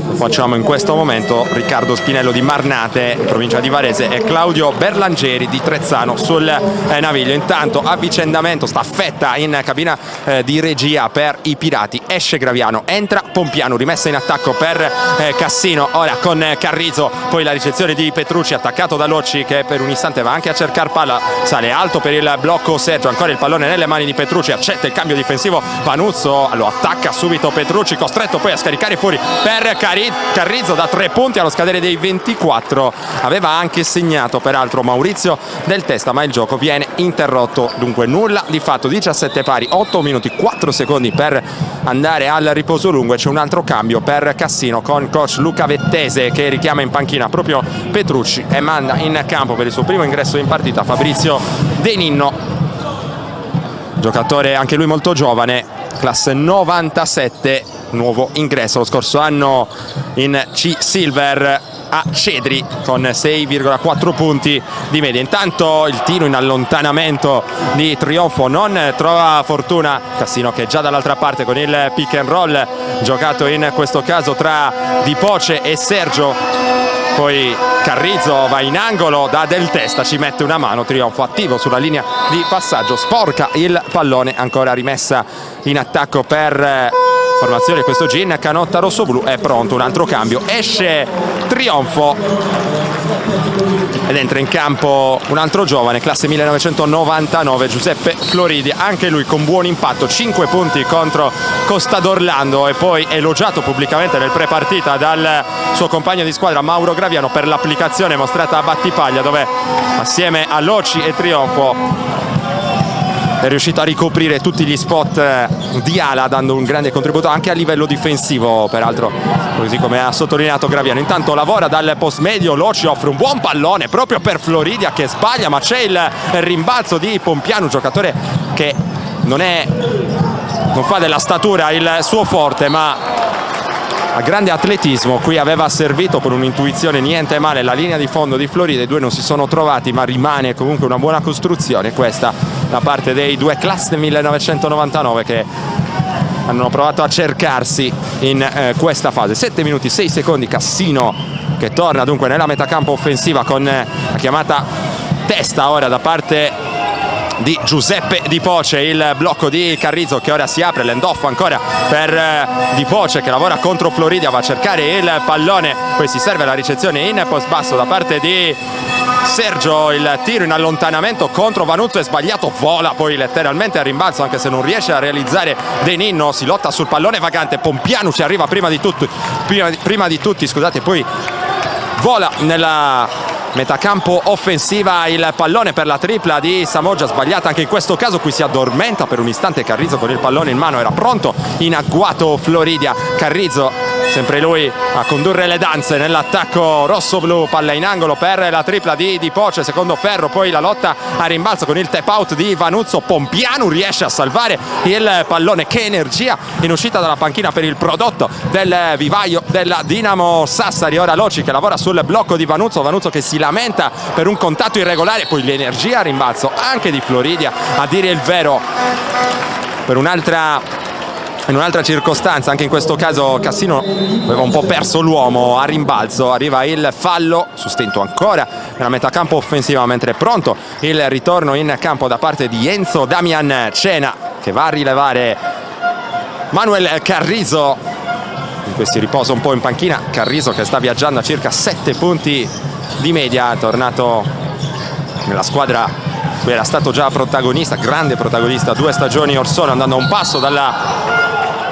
Lo facciamo in questo momento: Riccardo Spinello di Marnate, provincia di Varese, e Claudio Berlangeri di Trezzano sul Naviglio. Intanto avvicendamento, staffetta in cabina di regia per i Pirati, esce Graviano, entra Pompiano, rimessa in attacco per Cassino ora con Carrizzo, poi la ricezione di Petrucci attaccato da Locci che per un istante va anche a cercare palla, sale alto per il blocco Sergio, ancora il pallone nelle mani di Petrucci, accetta il cambio difensivo Vanuzzo, lo attacca subito Petrucci, costretto poi a scaricare fuori per Carrizzo da 3 punti allo scadere dei 24. Aveva anche segnato peraltro Maurizio Del Testa ma il gioco viene interrotto, dunque nulla di fatto, 17 pari, 8 minuti 4 secondi per andare al riposo lungo e c'è un altro cambio per Cassino con coach Luca Vettese che richiama in panchina proprio Petrucci e manda in campo per il suo primo ingresso in partita Fabrizio De Ninno, giocatore anche lui molto giovane, classe 97, nuovo ingresso lo scorso anno in C Silver, a Cedri con 6,4 punti di media. Intanto il tiro in allontanamento di Trionfo non trova fortuna. Cassino che già dall'altra parte con il pick and roll giocato in questo caso tra Di Poce e Sergio, poi Carrizzo va in angolo da Del Testa, ci mette una mano, Trionfo attivo sulla linea di passaggio, sporca il pallone, ancora rimessa in attacco per formazione questo Gin, Canotta rossoblu è pronto, un altro cambio, esce Trionfo ed entra in campo un altro giovane, classe 1999, Giuseppe Floridi, anche lui con buon impatto, 5 punti contro Costa d'Orlando e poi elogiato pubblicamente nel pre-partita dal suo compagno di squadra Mauro Graviano per l'applicazione mostrata a Battipaglia, dove assieme a Loci e Trionfo è riuscito a ricoprire tutti gli spot di ala, dando un grande contributo anche a livello difensivo, peraltro, così come ha sottolineato Graviano. Intanto lavora dal post medio, Loci offre un buon pallone proprio per Floridia che sbaglia, ma c'è il rimbalzo di Pompiano, un giocatore che non fa della statura il suo forte, ma a grande atletismo. Qui aveva servito con un'intuizione niente male la linea di fondo di Florida, i due non si sono trovati, ma rimane comunque una buona costruzione questa da parte dei due classe 1999 che hanno provato a cercarsi in questa fase. 7 minuti 6 secondi, Cassino che torna dunque nella metacampo offensiva con la chiamata testa ora da parte di Giuseppe Di Poce, il blocco di Carrizzo che ora si apre, l'end-off ancora per Di Poce che lavora contro Floridia, va a cercare il pallone, poi si serve la ricezione in post basso da parte di Sergio, il tiro in allontanamento contro Vanuzzo è sbagliato, vola poi letteralmente al rimbalzo anche se non riesce a realizzare De Ninno, si lotta sul pallone vagante, Pompiano ci arriva prima di tutti, scusate, poi vola nella metacampo offensiva il pallone per la tripla di Samoggia, sbagliata anche in questo caso, qui si addormenta per un istante Carrizzo con il pallone in mano, era pronto in agguato Floridia, Carrizzo sempre lui a condurre le danze nell'attacco rosso-blu, palla in angolo per la tripla di Poce, secondo ferro, poi la lotta a rimbalzo con il tap out di Vanuzzo, Pompiano riesce a salvare il pallone, che energia in uscita dalla panchina per il prodotto del vivaio della Dinamo Sassari. Ora Loci che lavora sul blocco di Vanuzzo che si lamenta per un contatto irregolare, poi l'energia a rimbalzo anche di Floridia, a dire il vero in un'altra circostanza, anche in questo caso Cassino aveva un po' perso l'uomo a rimbalzo, arriva il fallo, sustento ancora nella metacampo offensiva, mentre è pronto il ritorno in campo da parte di Enzo Damian Cena che va a rilevare Manuel Carrizzo. In questi riposo un po' in panchina Carrizzo che sta viaggiando a circa 7 punti di media, è tornato nella squadra cui era stato già protagonista, grande protagonista 2 stagioni or sono, andando a un passo dalla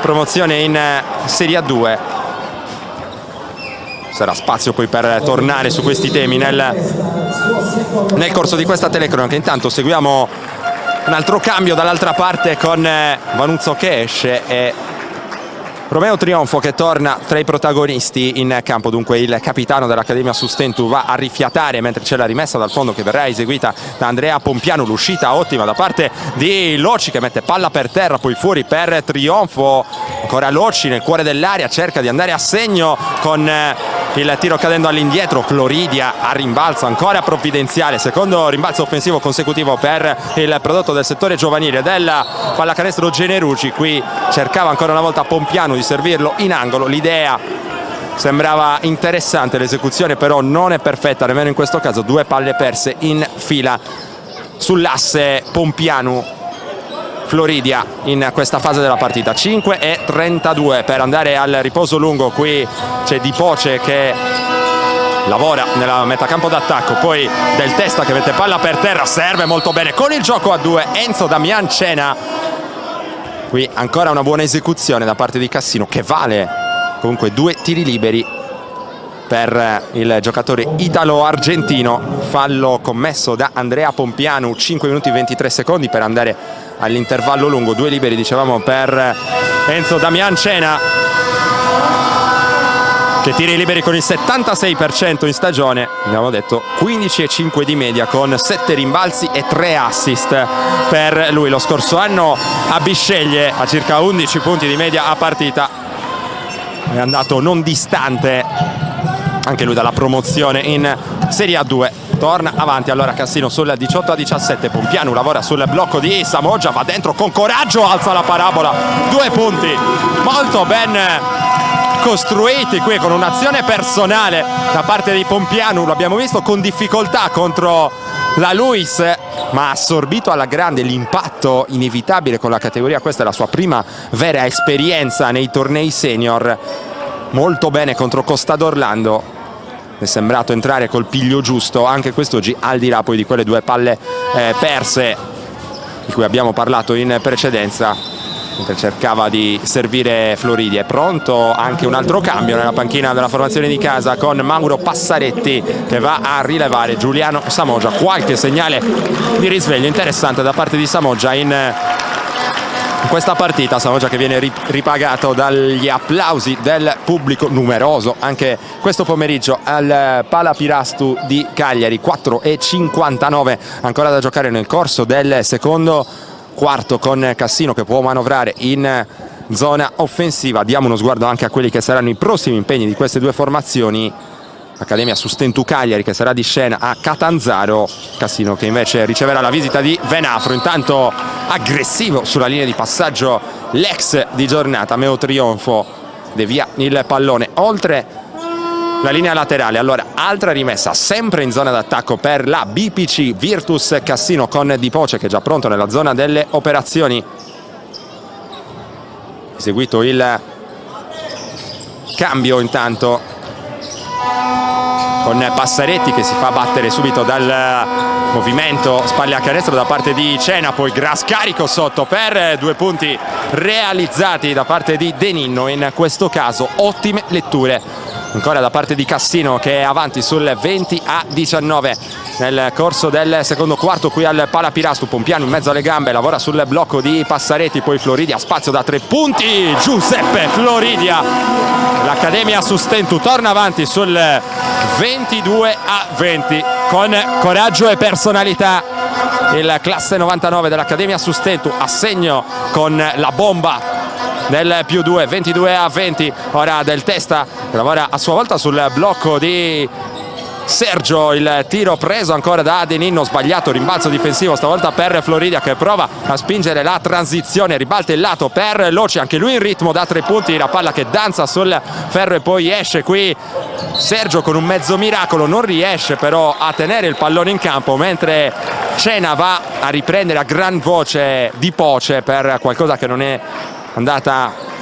promozione in Serie A2. Sarà spazio poi per tornare su questi temi nel corso di questa telecronaca. Intanto seguiamo un altro cambio dall'altra parte con Vanuzzo che esce e Romeo Trionfo che torna tra i protagonisti in campo. Dunque il capitano dell'Accademia Sustentu va a rifiatare mentre c'è la rimessa dal fondo che verrà eseguita da Andrea Pompiano, l'uscita ottima da parte di Loci che mette palla per terra, poi fuori per Trionfo, ancora Loci nel cuore dell'area, cerca di andare a segno con il tiro cadendo all'indietro, Floridia a rimbalzo ancora provvidenziale, secondo rimbalzo offensivo consecutivo per il prodotto del settore giovanile della pallacanestro Generucci. Qui cercava ancora una volta Pompiano di servirlo in angolo, l'idea sembrava interessante, l'esecuzione però non è perfetta nemmeno in questo caso, 2 palle perse in fila sull'asse Pompiano Floridia in questa fase della partita. 5:32 per andare al riposo lungo, qui c'è Di Poce che lavora nella metacampo d'attacco, poi Del Testa che mette palla per terra, serve molto bene con il gioco a 2 Enzo Damian Cena. Qui ancora una buona esecuzione da parte di Cassino che vale comunque 2 tiri liberi per il giocatore italo-argentino. Fallo commesso da Andrea Pompiano, 5 minuti 23 secondi per andare all'intervallo lungo, 2 liberi dicevamo per Enzo Damian Cena che tira i liberi con il 76% in stagione, abbiamo detto 15,5 di media con 7 rimbalzi e 3 assist per lui. Lo scorso anno a Bisceglie a circa 11 punti di media a partita è andato non distante anche lui dalla promozione in Serie A2. Torna avanti allora Cassino sul 18-17, Pompianu lavora sul blocco di Samoggia, va dentro con coraggio, alza la parabola, 2 punti molto ben costruiti qui con un'azione personale da parte di Pompianu, l'abbiamo visto con difficoltà contro la Luis, ma ha assorbito alla grande l'impatto inevitabile con la categoria. Questa è la sua prima vera esperienza nei tornei senior, molto bene contro Costa d'Orlando, è sembrato entrare col piglio giusto anche quest'oggi, al di là poi di quelle 2 palle perse di cui abbiamo parlato in precedenza, mentre cercava di servire Floridi. È pronto anche un altro cambio nella panchina della formazione di casa, con Mauro Passaretti che va a rilevare Giuliano Samoggia. Qualche segnale di risveglio interessante da parte di Samoggia in questa partita. Samoggia che viene ripagato dagli applausi del pubblico numeroso anche questo pomeriggio al Palapirastu di Cagliari. 4:59 ancora da giocare nel corso del secondo quarto, con Cassino che può manovrare in zona offensiva. Diamo uno sguardo anche a quelli che saranno i prossimi impegni di queste 2 formazioni. Accademia Sustentu Cagliari che sarà di scena a Catanzaro, Cassino che invece riceverà la visita di Venafro. Intanto aggressivo sulla linea di passaggio l'ex di giornata, Meo Trionfo devia il pallone oltre la linea laterale. Allora altra rimessa sempre in zona d'attacco per la BPC Virtus Cassino, con Di Poce che è già pronto nella zona delle operazioni. Eseguito il cambio intanto con Passaretti che si fa battere subito dal movimento spalle a canestro da parte di Cena, poi gran scarico sotto per 2 punti realizzati da parte di De Ninno. In questo caso ottime letture ancora da parte di Cassino che è avanti sul 20-19 nel corso del secondo quarto qui al Palapirastu. Pompiano in mezzo alle gambe, lavora sul blocco di Passaretti, poi Floridia, spazio da 3 punti, Giuseppe Floridia. L'Accademia Sustentu torna avanti sul 22-20 con coraggio e personalità. Il classe 99 dell'Accademia Sustentu a segno con la bomba del +2, 22-20. Ora Del Testa che lavora a sua volta sul blocco di Sergio, il tiro preso ancora da De Ninno, sbagliato, rimbalzo difensivo stavolta per Floridia che prova a spingere la transizione, ribalta il lato per Loci, anche lui in ritmo da 3 punti, la palla che danza sul ferro e poi esce qui Sergio con un mezzo miracolo, non riesce però a tenere il pallone in campo, mentre Cena va a riprendere a gran voce Di Poce per qualcosa che non è andata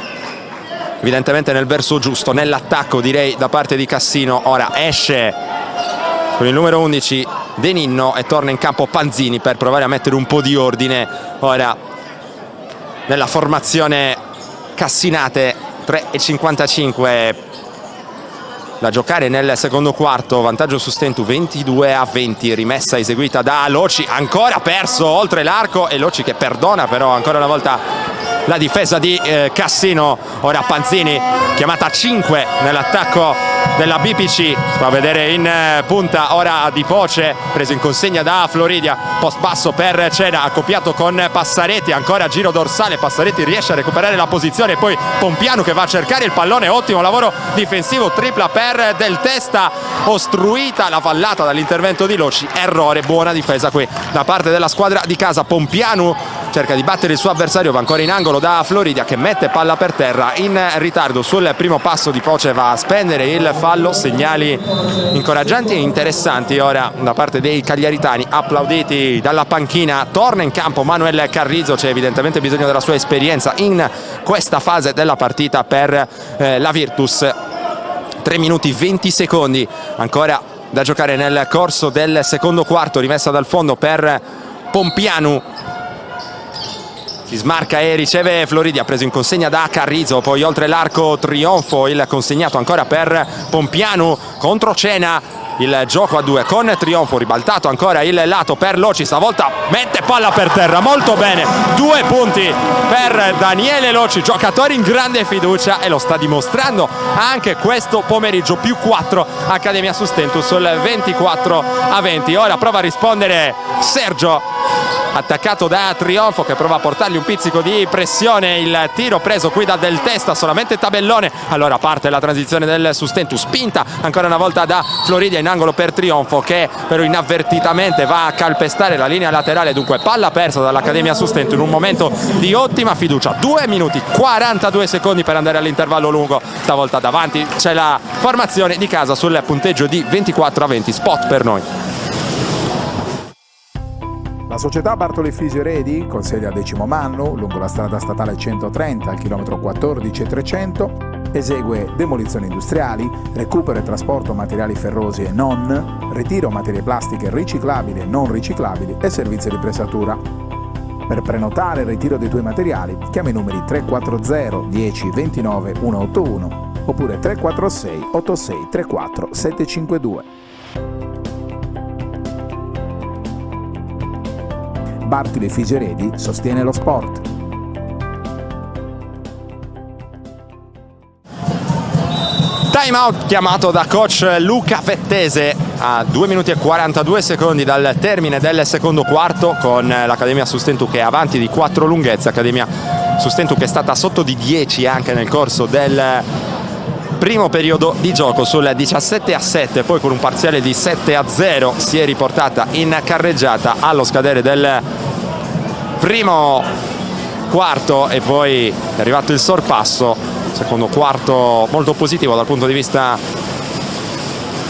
evidentemente nel verso giusto nell'attacco, direi, da parte di Cassino. Ora esce con il numero 11 De Ninno e torna in campo Panzini per provare a mettere un po' di ordine ora nella formazione Cassinate. 3:55 da giocare nel secondo quarto, vantaggio Sustentu 22-20, rimessa eseguita da Loci, ancora perso oltre l'arco e Loci che perdona però ancora una volta la difesa di Cassino. Ora Panzini chiamata a 5 nell'attacco della BPC, fa vedere in punta ora Di Poce, preso in consegna da Floridia, post basso per Cena, accoppiato con Passaretti, ancora giro dorsale, Passaretti riesce a recuperare la posizione, poi Pompianu che va a cercare il pallone, ottimo lavoro difensivo, tripla per Del Testa, ostruita la vallata dall'intervento di Loci, errore, buona difesa qui da parte della squadra di casa. Pompianu cerca di battere il suo avversario, va ancora in angolo da Floridia che mette palla per terra in ritardo sul primo passo. Di Poce va a spendere il fallo, segnali incoraggianti e interessanti ora da parte dei cagliaritani, applauditi dalla panchina. Torna in campo Manuel Carrizzo, c'è evidentemente bisogno della sua esperienza in questa fase della partita per la Virtus. 3 minuti 20 secondi ancora da giocare nel corso del secondo quarto, rimessa dal fondo per Pompianu, si smarca e riceve Floridia, preso in consegna da Carrizzo, poi oltre l'arco Trionfo, il consegnato ancora per Pompianu contro Cena, il gioco a 2 con Trionfo, ribaltato ancora il lato per Loci, stavolta mette palla per terra, molto bene, 2 punti per Daniele Loci, giocatore in grande fiducia e lo sta dimostrando anche questo pomeriggio, +4 Accademia Sustentu sul 24-20. Ora prova a rispondere Sergio attaccato da Trionfo che prova a portargli un pizzico di pressione, il tiro preso qui da Del Testa, solamente Tabellone, allora parte la transizione del Sustentu, spinta ancora una volta da Floridia in angolo per Trionfo che però inavvertitamente va a calpestare la linea laterale, dunque palla persa dall'Accademia Sustentu in un momento di ottima fiducia. 2 minuti 42 secondi per andare all'intervallo lungo, stavolta davanti c'è la formazione di casa sul punteggio di 24-20, spot per noi. La società Bartoli Fisio-Redi, con sede a Decimomannu, lungo la strada statale 130 al chilometro 14,300, esegue demolizioni industriali, recupero e trasporto materiali ferrosi e non, ritiro materie plastiche riciclabili e non riciclabili e servizio di pressatura. Per prenotare il ritiro dei tuoi materiali, chiama i numeri 340 10 29 181 oppure 346 86 34 752. Bartoli Fisio-Redi sostiene lo sport. Time out chiamato da coach Luca Vettese a 2 minuti e 42 secondi dal termine del secondo quarto, con l'Accademia Sustentu che è avanti di 4 lunghezze. Accademia Sustentu che è stata sotto di 10 anche nel corso del primo periodo di gioco sul 17-7, poi con un parziale di 7-0 si è riportata in carreggiata allo scadere del primo quarto e poi è arrivato il sorpasso. Secondo quarto molto positivo dal punto di vista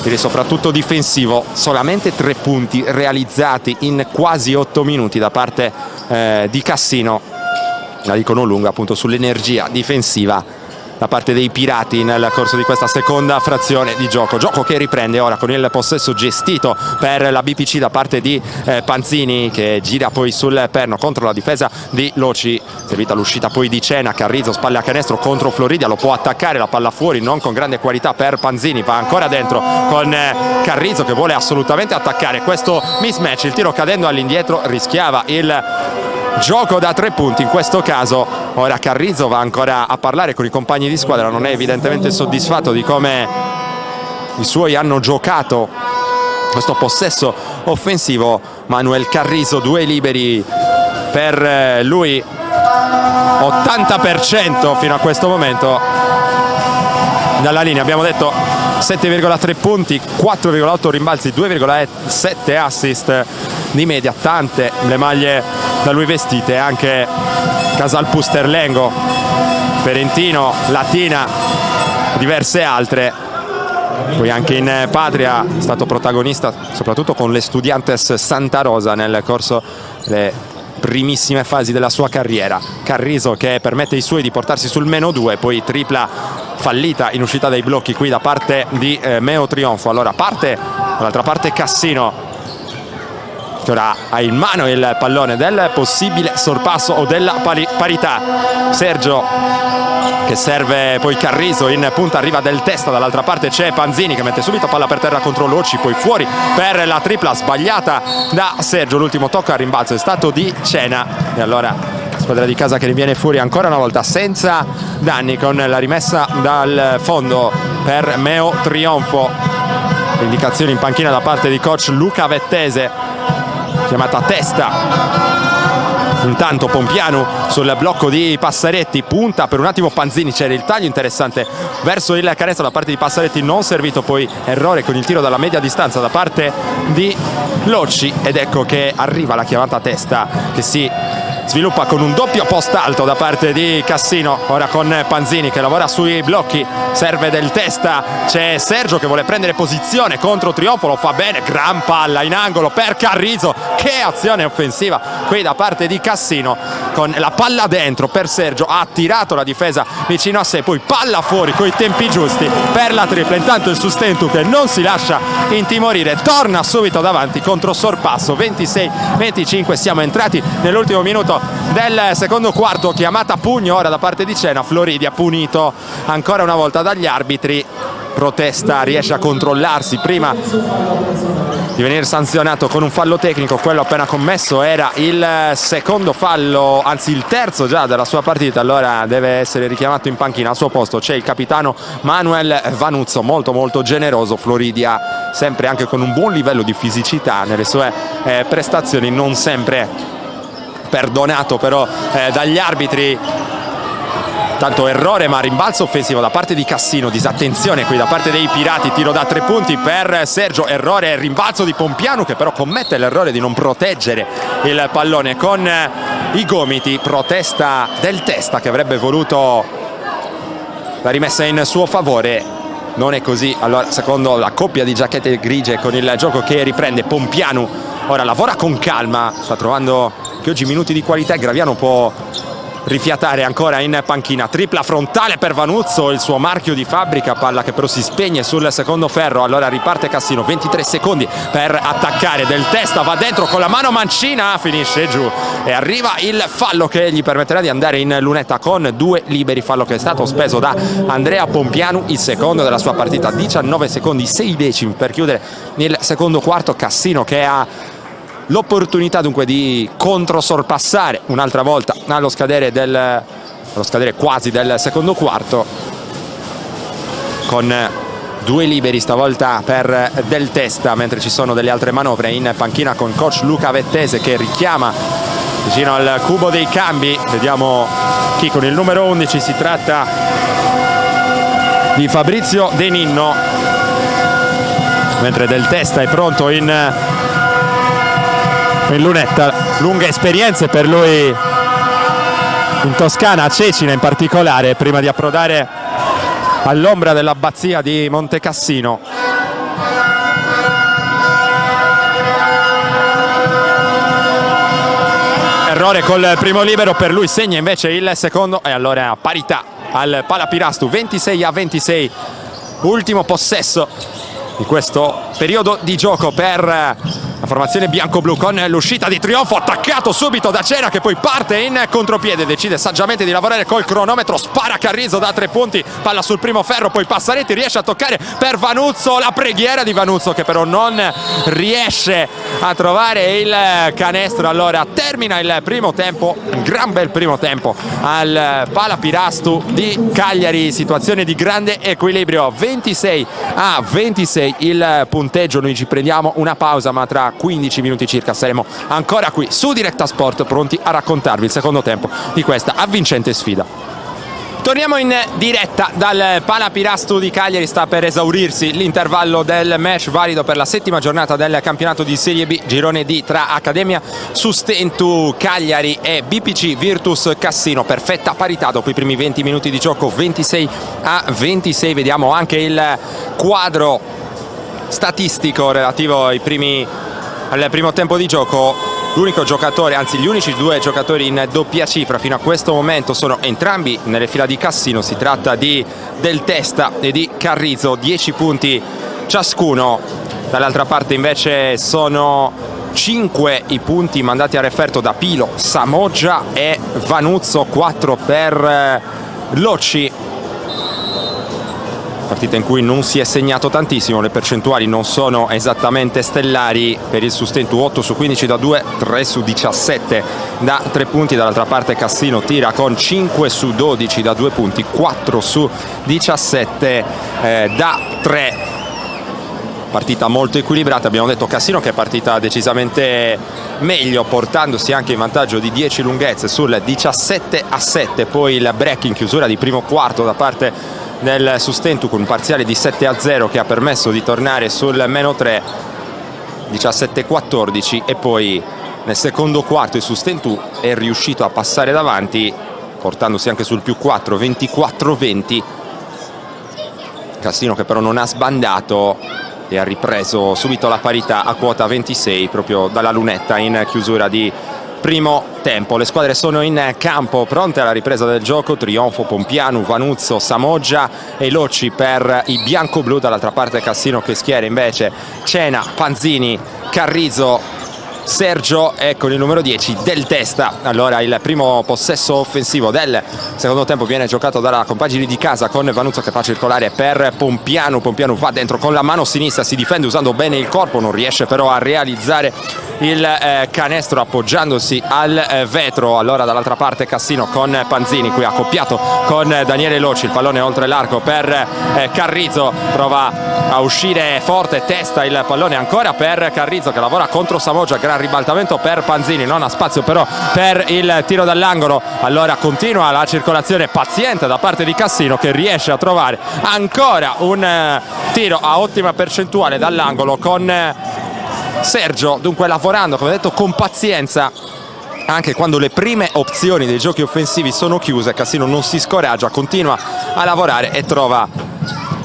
direi soprattutto difensivo, solamente 3 punti realizzati in quasi 8 minuti da parte di Cassino, la dicono lunga appunto sull'energia difensiva da parte dei Pirati nel corso di questa seconda frazione di gioco che riprende ora con il possesso gestito per la BPC da parte di Panzini, che gira poi sul perno contro la difesa di Loci, servita l'uscita poi di Cena. Carrizzo spalle a canestro contro Floridia, lo può attaccare, la palla fuori non con grande qualità per Panzini, va ancora dentro con Carrizzo che vuole assolutamente attaccare questo mismatch, il tiro cadendo all'indietro rischiava il gioco da 3 punti in questo caso. Ora Carrizzo va ancora a parlare con i compagni di squadra, non è evidentemente soddisfatto di come i suoi hanno giocato questo possesso offensivo. Manuel Carrizzo, 2 liberi per lui, 80% fino a questo momento dalla linea, abbiamo detto 7,3 punti, 4,8 rimbalzi, 2,7 assist di media, tante le maglie da lui vestite, anche Casal Pusterlengo, Ferentino, Latina, diverse altre. Poi anche in patria è stato protagonista soprattutto con l'Estudiantes Santa Rosa nel corso delle primissime fasi della sua carriera. Carrizzo che permette ai suoi di portarsi sul -2, poi tripla fallita in uscita dai blocchi qui da parte di Meo Trionfo. Allora parte dall'altra parte Cassino, che ora ha in mano il pallone del possibile sorpasso o della parità. Sergio che serve poi Carrizzo in punta, arriva Del Testa, dall'altra parte c'è Panzini che mette subito palla per terra contro Loci, poi fuori per la tripla sbagliata da Sergio. L'ultimo tocco a rimbalzo è stato di Cena e allora squadra di casa che riviene fuori ancora una volta senza danni con la rimessa dal fondo per Meo Trionfo. Indicazioni in panchina da parte di coach Luca Vettese, chiamata Testa. Intanto Pompianu sul blocco di Passaretti, punta per un attimo Panzini, c'era il taglio interessante verso il canestro da parte di Passaretti, non servito, poi errore con il tiro dalla media distanza da parte di Loci ed ecco che arriva la chiamata Testa che si sviluppa con un doppio post alto da parte di Cassino. Ora con Panzini che lavora sui blocchi, serve Del Testa, c'è Sergio che vuole prendere posizione contro Trionfo, lo fa bene, gran palla in angolo per Carrizzo, che azione offensiva qui da parte di Cassino, con la palla dentro per Sergio, ha tirato la difesa vicino a sé, poi palla fuori con i tempi giusti per la tripla. Intanto il Sustentu che non si lascia intimorire, torna subito davanti contro sorpasso, 26-25, siamo entrati nell'ultimo minuto del secondo quarto. Chiamata pugno ora da parte di Cena, Floridia punito ancora una volta dagli arbitri, protesta, riesce a controllarsi prima di venire sanzionato con un fallo tecnico. Quello appena commesso era il secondo fallo, anzi il terzo già della sua partita, allora deve essere richiamato in panchina. Al suo posto c'è il capitano Manuel Vanuzzo, molto generoso. Floridia sempre anche con un buon livello di fisicità nelle sue prestazioni, non sempre perdonato però dagli arbitri. Tanto errore ma rimbalzo offensivo da parte di Cassino, disattenzione qui da parte dei Pirati, tiro da 3 punti per Sergio, errore e rimbalzo di Pompianu che però commette l'errore di non proteggere il pallone con i gomiti, protesta del Testa che avrebbe voluto la rimessa in suo favore, non è così. Allora secondo la coppia di giacchette grigie con il gioco che riprende, Pompianu ora lavora con calma, sta trovando che oggi minuti di qualità e Graviano può rifiatare ancora in panchina. Tripla frontale per Vanuzzo, il suo marchio di fabbrica, palla che però si spegne sul secondo ferro. Allora riparte Cassino, 23 secondi per attaccare, del Testa va dentro con la mano mancina, finisce giù e arriva il fallo che gli permetterà di andare in lunetta con 2 liberi, fallo che è stato speso da Andrea Pompianu, il secondo della sua partita. 19 secondi 6 decimi per chiudere il secondo quarto. Cassino che ha l'opportunità dunque di controsorpassare un'altra volta allo scadere quasi del secondo quarto, con 2 liberi stavolta per del Testa, mentre ci sono delle altre manovre in panchina con coach Luca Vettese che richiama vicino al cubo dei cambi. Vediamo chi con il numero 11, si tratta di Fabrizio De Ninno, mentre del Testa è pronto in lunetta. Lunghe esperienze per lui in Toscana, a Cecina in particolare, prima di approdare all'ombra dell'abbazia di Montecassino. Errore col primo libero per lui, segna invece il secondo e allora parità al Palapirastu, 26-26, ultimo possesso di questo periodo di gioco per la formazione bianco-blu, con l'uscita di trionfo, attaccato subito da Cena che poi parte in contropiede, decide saggiamente di lavorare col cronometro, spara Carrizo da 3 punti, palla sul primo ferro, poi Passaretti riesce a toccare per Vanuzzo, la preghiera di Vanuzzo che però non riesce a trovare il canestro. Allora termina il primo tempo, un gran bel primo tempo al Palapirastu di Cagliari, situazione di grande equilibrio, 26-26 il punteggio. Noi ci prendiamo una pausa, ma tra 15 minuti circa saremo ancora qui su Directa Sport, pronti a raccontarvi il secondo tempo di questa avvincente sfida. Torniamo in diretta dal Palapirastu di Cagliari, sta per esaurirsi l'intervallo del match valido per la 7ª giornata del campionato di Serie B, girone D tra Accademia Sustentu Cagliari e BPC Virtus Cassino. Perfetta parità dopo i primi 20 minuti di gioco, 26-26. Vediamo anche il quadro statistico relativo al primo tempo di gioco. L'unico giocatore, anzi gli unici 2 giocatori in doppia cifra fino a questo momento sono entrambi nelle fila di Cassino, si tratta di Del Testa e di Carrizo, 10 punti ciascuno. Dall'altra parte invece sono 5 i punti mandati a referto da Pilo, Samoggia e Vanuzzo, 4 per Locci. Partita in cui non si è segnato tantissimo, le percentuali non sono esattamente stellari per il Sustentu, 8 su 15 da 2, 3 su 17 da 3 punti. Dall'altra parte Cassino tira con 5 su 12 da 2 punti, 4 su 17 da 3. Partita molto equilibrata, abbiamo detto Cassino che è partita decisamente meglio, portandosi anche in vantaggio di 10 lunghezze sul 17-7, poi il break in chiusura di primo quarto da parte del Sustentu con un parziale di 7-0 che ha permesso di tornare sul -3, 17-14, e poi nel secondo quarto il Sustentu è riuscito a passare davanti portandosi anche sul +4, 24-20. Cassino che però non ha sbandato e ha ripreso subito la parità a quota 26 proprio dalla lunetta in chiusura di primo tempo. Le squadre sono in campo pronte alla ripresa del gioco, trionfo Pompianu, Vanuzzo, Samoggia e Locci per i bianco-blu. Dall'altra parte Cassino che schiera invece Cena, Panzini, Carrizo, Sergio e con il numero 10 Del Testa. Allora il primo possesso offensivo del secondo tempo viene giocato dalla compagine di casa con Vanuzzo che fa circolare per Pompianu. Pompianu va dentro con la mano sinistra, si difende usando bene il corpo, non riesce però a realizzare il canestro appoggiandosi al vetro. Allora dall'altra parte Cassino con Panzini, qui accoppiato con Daniele Loci, il pallone oltre l'arco per Carrizzo, prova a uscire forte, testa il pallone ancora per Carrizzo che lavora contro Samoggia, gran ribaltamento per Panzini, non ha spazio però per il tiro dall'angolo. Allora continua la circolazione paziente da parte di Cassino che riesce a trovare ancora un tiro a ottima percentuale dall'angolo con Sergio, dunque lavorando come detto con pazienza anche quando le prime opzioni dei giochi offensivi sono chiuse. Cassino non si scoraggia, continua a lavorare e trova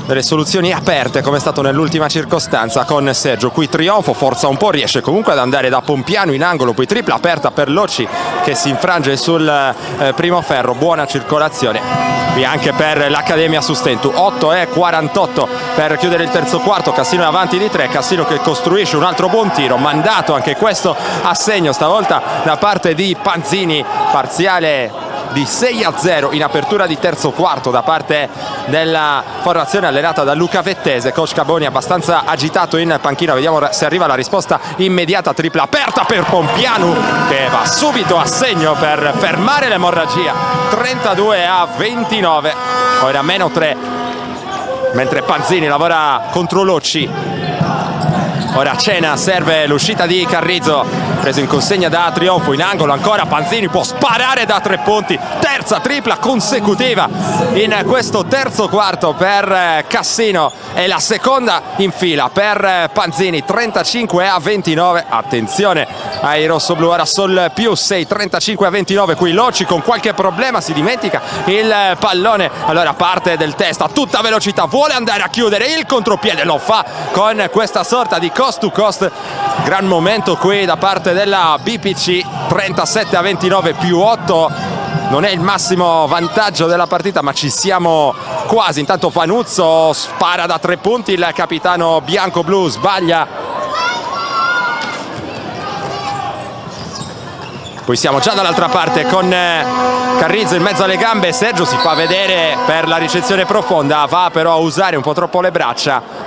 delle soluzioni aperte come è stato nell'ultima circostanza con Sergio. Qui trionfo, forza un po', riesce comunque ad andare da Pompiano in angolo, poi tripla aperta per Loci che si infrange sul primo ferro. Buona circolazione qui anche per l'Accademia Sustentu. 8:48 per chiudere il terzo quarto, Cassino è avanti di 3, Cassino che costruisce un altro buon tiro, mandato anche questo a segno stavolta da parte di Panzini, parziale di 6-0 in apertura di terzo quarto da parte della formazione allenata da Luca Vettese. Coach Caboni abbastanza agitato in panchina, vediamo se arriva la risposta immediata. Tripla aperta per Pompianu che va subito a segno per fermare l'emorragia. 32-29, ora -3 mentre Panzini lavora contro Locci. Ora Cena serve l'uscita di Carrizzo, preso in consegna da Trionfo, in angolo ancora Panzini, può sparare da 3 punti, terza tripla consecutiva in questo terzo quarto per Cassino e la seconda in fila per Panzini. 35-29, attenzione ai rossoblu, ora sul +6, 35-29. Qui Loci con qualche problema si dimentica il pallone, allora parte del testa a tutta velocità, vuole andare a chiudere il contropiede, lo fa con questa sorta di cost to cost. Gran momento qui da parte della BPC. 37-29 +8, non è il massimo vantaggio della partita ma ci siamo quasi. Intanto Vanuzzo spara da 3 punti, il capitano bianco-blu sbaglia. Poi siamo già dall'altra parte con Carrizzo in mezzo alle gambe, Sergio si fa vedere per la ricezione profonda, va però a usare un po' troppo le braccia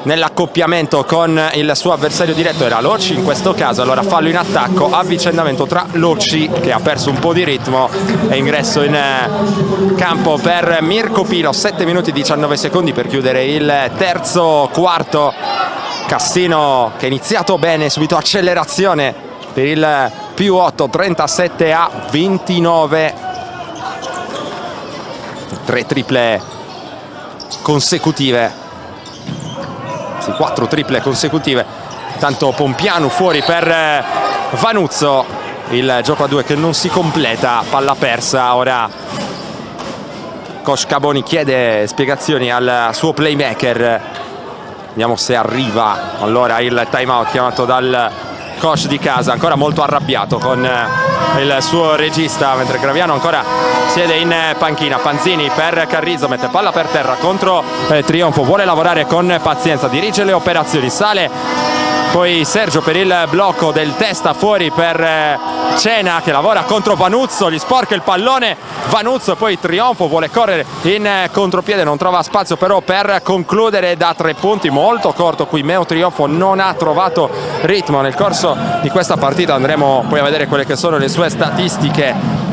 nell'accoppiamento con il suo avversario diretto, era Loci in questo caso. Allora fallo in attacco, avvicendamento tra Loci che ha perso un po' di ritmo e ingresso in campo per Mirko Pilo. 7 minuti e 19 secondi per chiudere il terzo quarto. Cassino che ha iniziato bene, subito accelerazione per il +8, 37-29. 3 triple consecutive, 4 triple consecutive. Tanto Pompianu fuori per Vanuzzo, il gioco a 2 che non si completa, palla persa. Ora Coach Caboni chiede spiegazioni al suo playmaker, vediamo se arriva. Allora il time out chiamato dal coach di casa, ancora molto arrabbiato con il suo regista, mentre Graviano ancora siede in panchina. Panzini per Carrizzo, mette palla per terra contro Trionfo, vuole lavorare con pazienza, dirige le operazioni, sale poi Sergio per il blocco del testa fuori per Cena che lavora contro Vanuzzo, gli sporca il pallone Vanuzzo e poi Trionfo vuole correre in contropiede, non trova spazio però per concludere da 3 punti, molto corto qui Meo Trionfo, non ha trovato ritmo nel corso di questa partita. Andremo poi a vedere quelle che sono le sue statistiche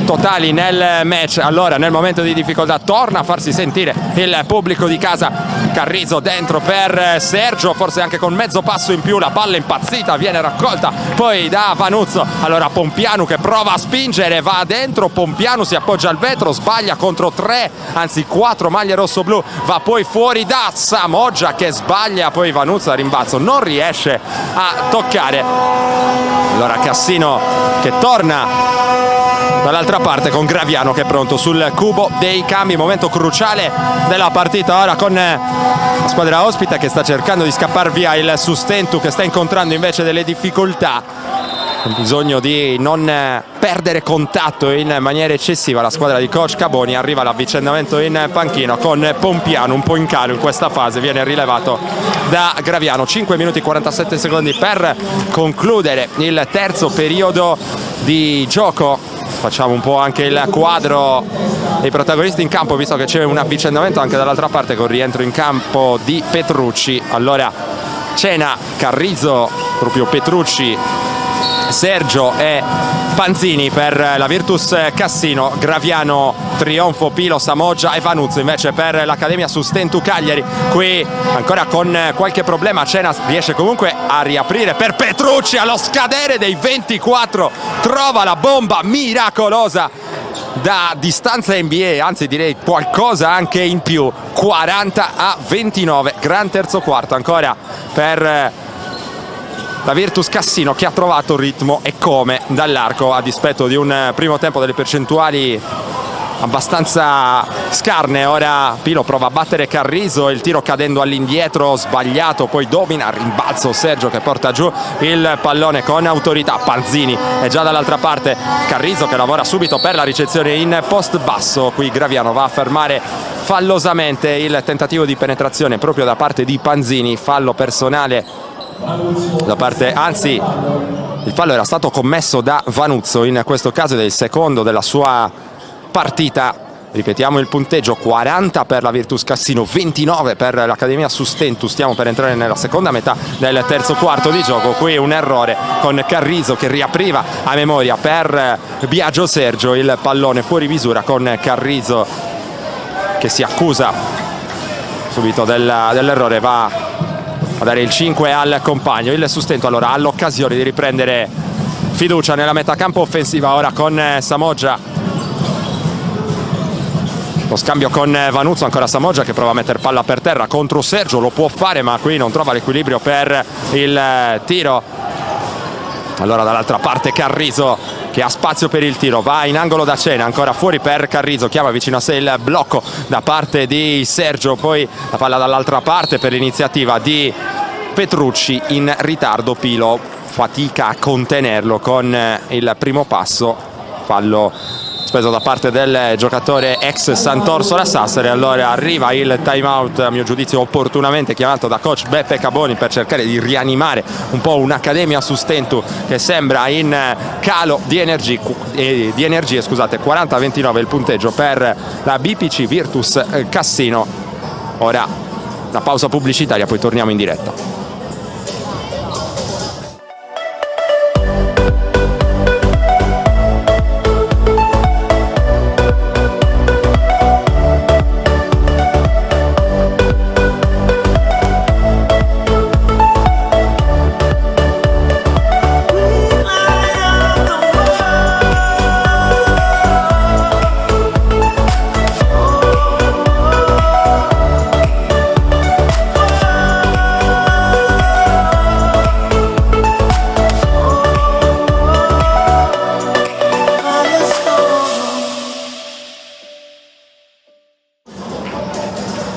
totali nel match. Allora nel momento di difficoltà torna a farsi sentire il pubblico di casa. Carrizzo dentro per Sergio, forse anche con mezzo passo in più, la palla impazzita viene raccolta poi da Vanuzzo. Allora Pompianu che prova a spingere, va dentro, Pompianu si appoggia al vetro, sbaglia contro 3, anzi 4 maglie rosso-blu, va poi fuori da Samoggia che sbaglia, poi Vanuzzo a rimbalzo non riesce a toccare. Allora Cassino che torna dall'altra parte con Graviano che è pronto sul cubo dei cambi. Momento cruciale della partita ora con la squadra ospite che sta cercando di scappare via il Sustentu che sta incontrando invece delle difficoltà, con bisogno di non perdere contatto in maniera eccessiva. La squadra di coach Caboni, arriva l'avvicendamento in panchina con Pompiano un po' in calo in questa fase, viene rilevato da Graviano. 5 minuti e 47 secondi per concludere il terzo periodo di gioco. Facciamo un po' anche il quadro dei protagonisti in campo, visto che c'è un avvicendamento anche dall'altra parte con rientro in campo di Petrucci. Allora Cena, Carrizzo proprio Petrucci, Sergio e Panzini per la Virtus Cassino, Graviano, Trionfo, Pilo, Samoggia e Vanuzzo invece per l'Accademia Sustentu Cagliari. Qui ancora con qualche problema Cena riesce comunque a riaprire per Petrucci, allo scadere dei 24 trova la bomba miracolosa da distanza NBA, anzi direi qualcosa anche in più, 40-29, gran terzo quarto ancora per la Virtus Cassino, che ha trovato il ritmo e come dall'arco, a dispetto di un primo tempo delle percentuali abbastanza scarne. Ora Pilo prova a battere Carrizo, il tiro cadendo all'indietro sbagliato, poi domina, rimbalzo Sergio che porta giù il pallone con autorità. Panzini è già dall'altra parte, Carrizo che lavora subito per la ricezione in post basso. Qui Graviano va a fermare fallosamente il tentativo di penetrazione proprio da parte di Panzini, fallo personale da parte, anzi il fallo era stato commesso da Vanuzzo in questo caso, del secondo della sua partita. Ripetiamo il punteggio: 40 per la Virtus Cassino, 29 per l'Accademia Sustentu. Stiamo per entrare nella seconda metà del terzo quarto di gioco. Qui un errore con Carrizo che riapriva a memoria per Biagio Sergio, il pallone fuori misura con Carrizo che si accusa subito dell'errore, va a dare il 5 al compagno. Il Sustentu allora ha l'occasione di riprendere fiducia nella metacampo offensiva, ora con Samoggia, lo scambio con Vanuzzo, ancora Samoggia che prova a mettere palla per terra contro Sergio, lo può fare ma qui non trova l'equilibrio per il tiro. Allora dall'altra parte Carrizo che ha spazio per il tiro, va in angolo da Cena, ancora fuori per Carrizo, chiama vicino a sé il blocco da parte di Sergio, poi la palla dall'altra parte per l'iniziativa di Petrucci, in ritardo Pilo fatica a contenerlo con il primo passo, fallo speso da parte del giocatore ex Sant'Orso La Sassari. Allora arriva il time out, a mio giudizio opportunamente chiamato da coach Beppe Caboni, per cercare di rianimare un po' un'Accademia Sustentu che sembra in calo di energie. 40-29 il punteggio per la BPC Virtus Cassino. Ora una pausa pubblicitaria, poi torniamo in diretta.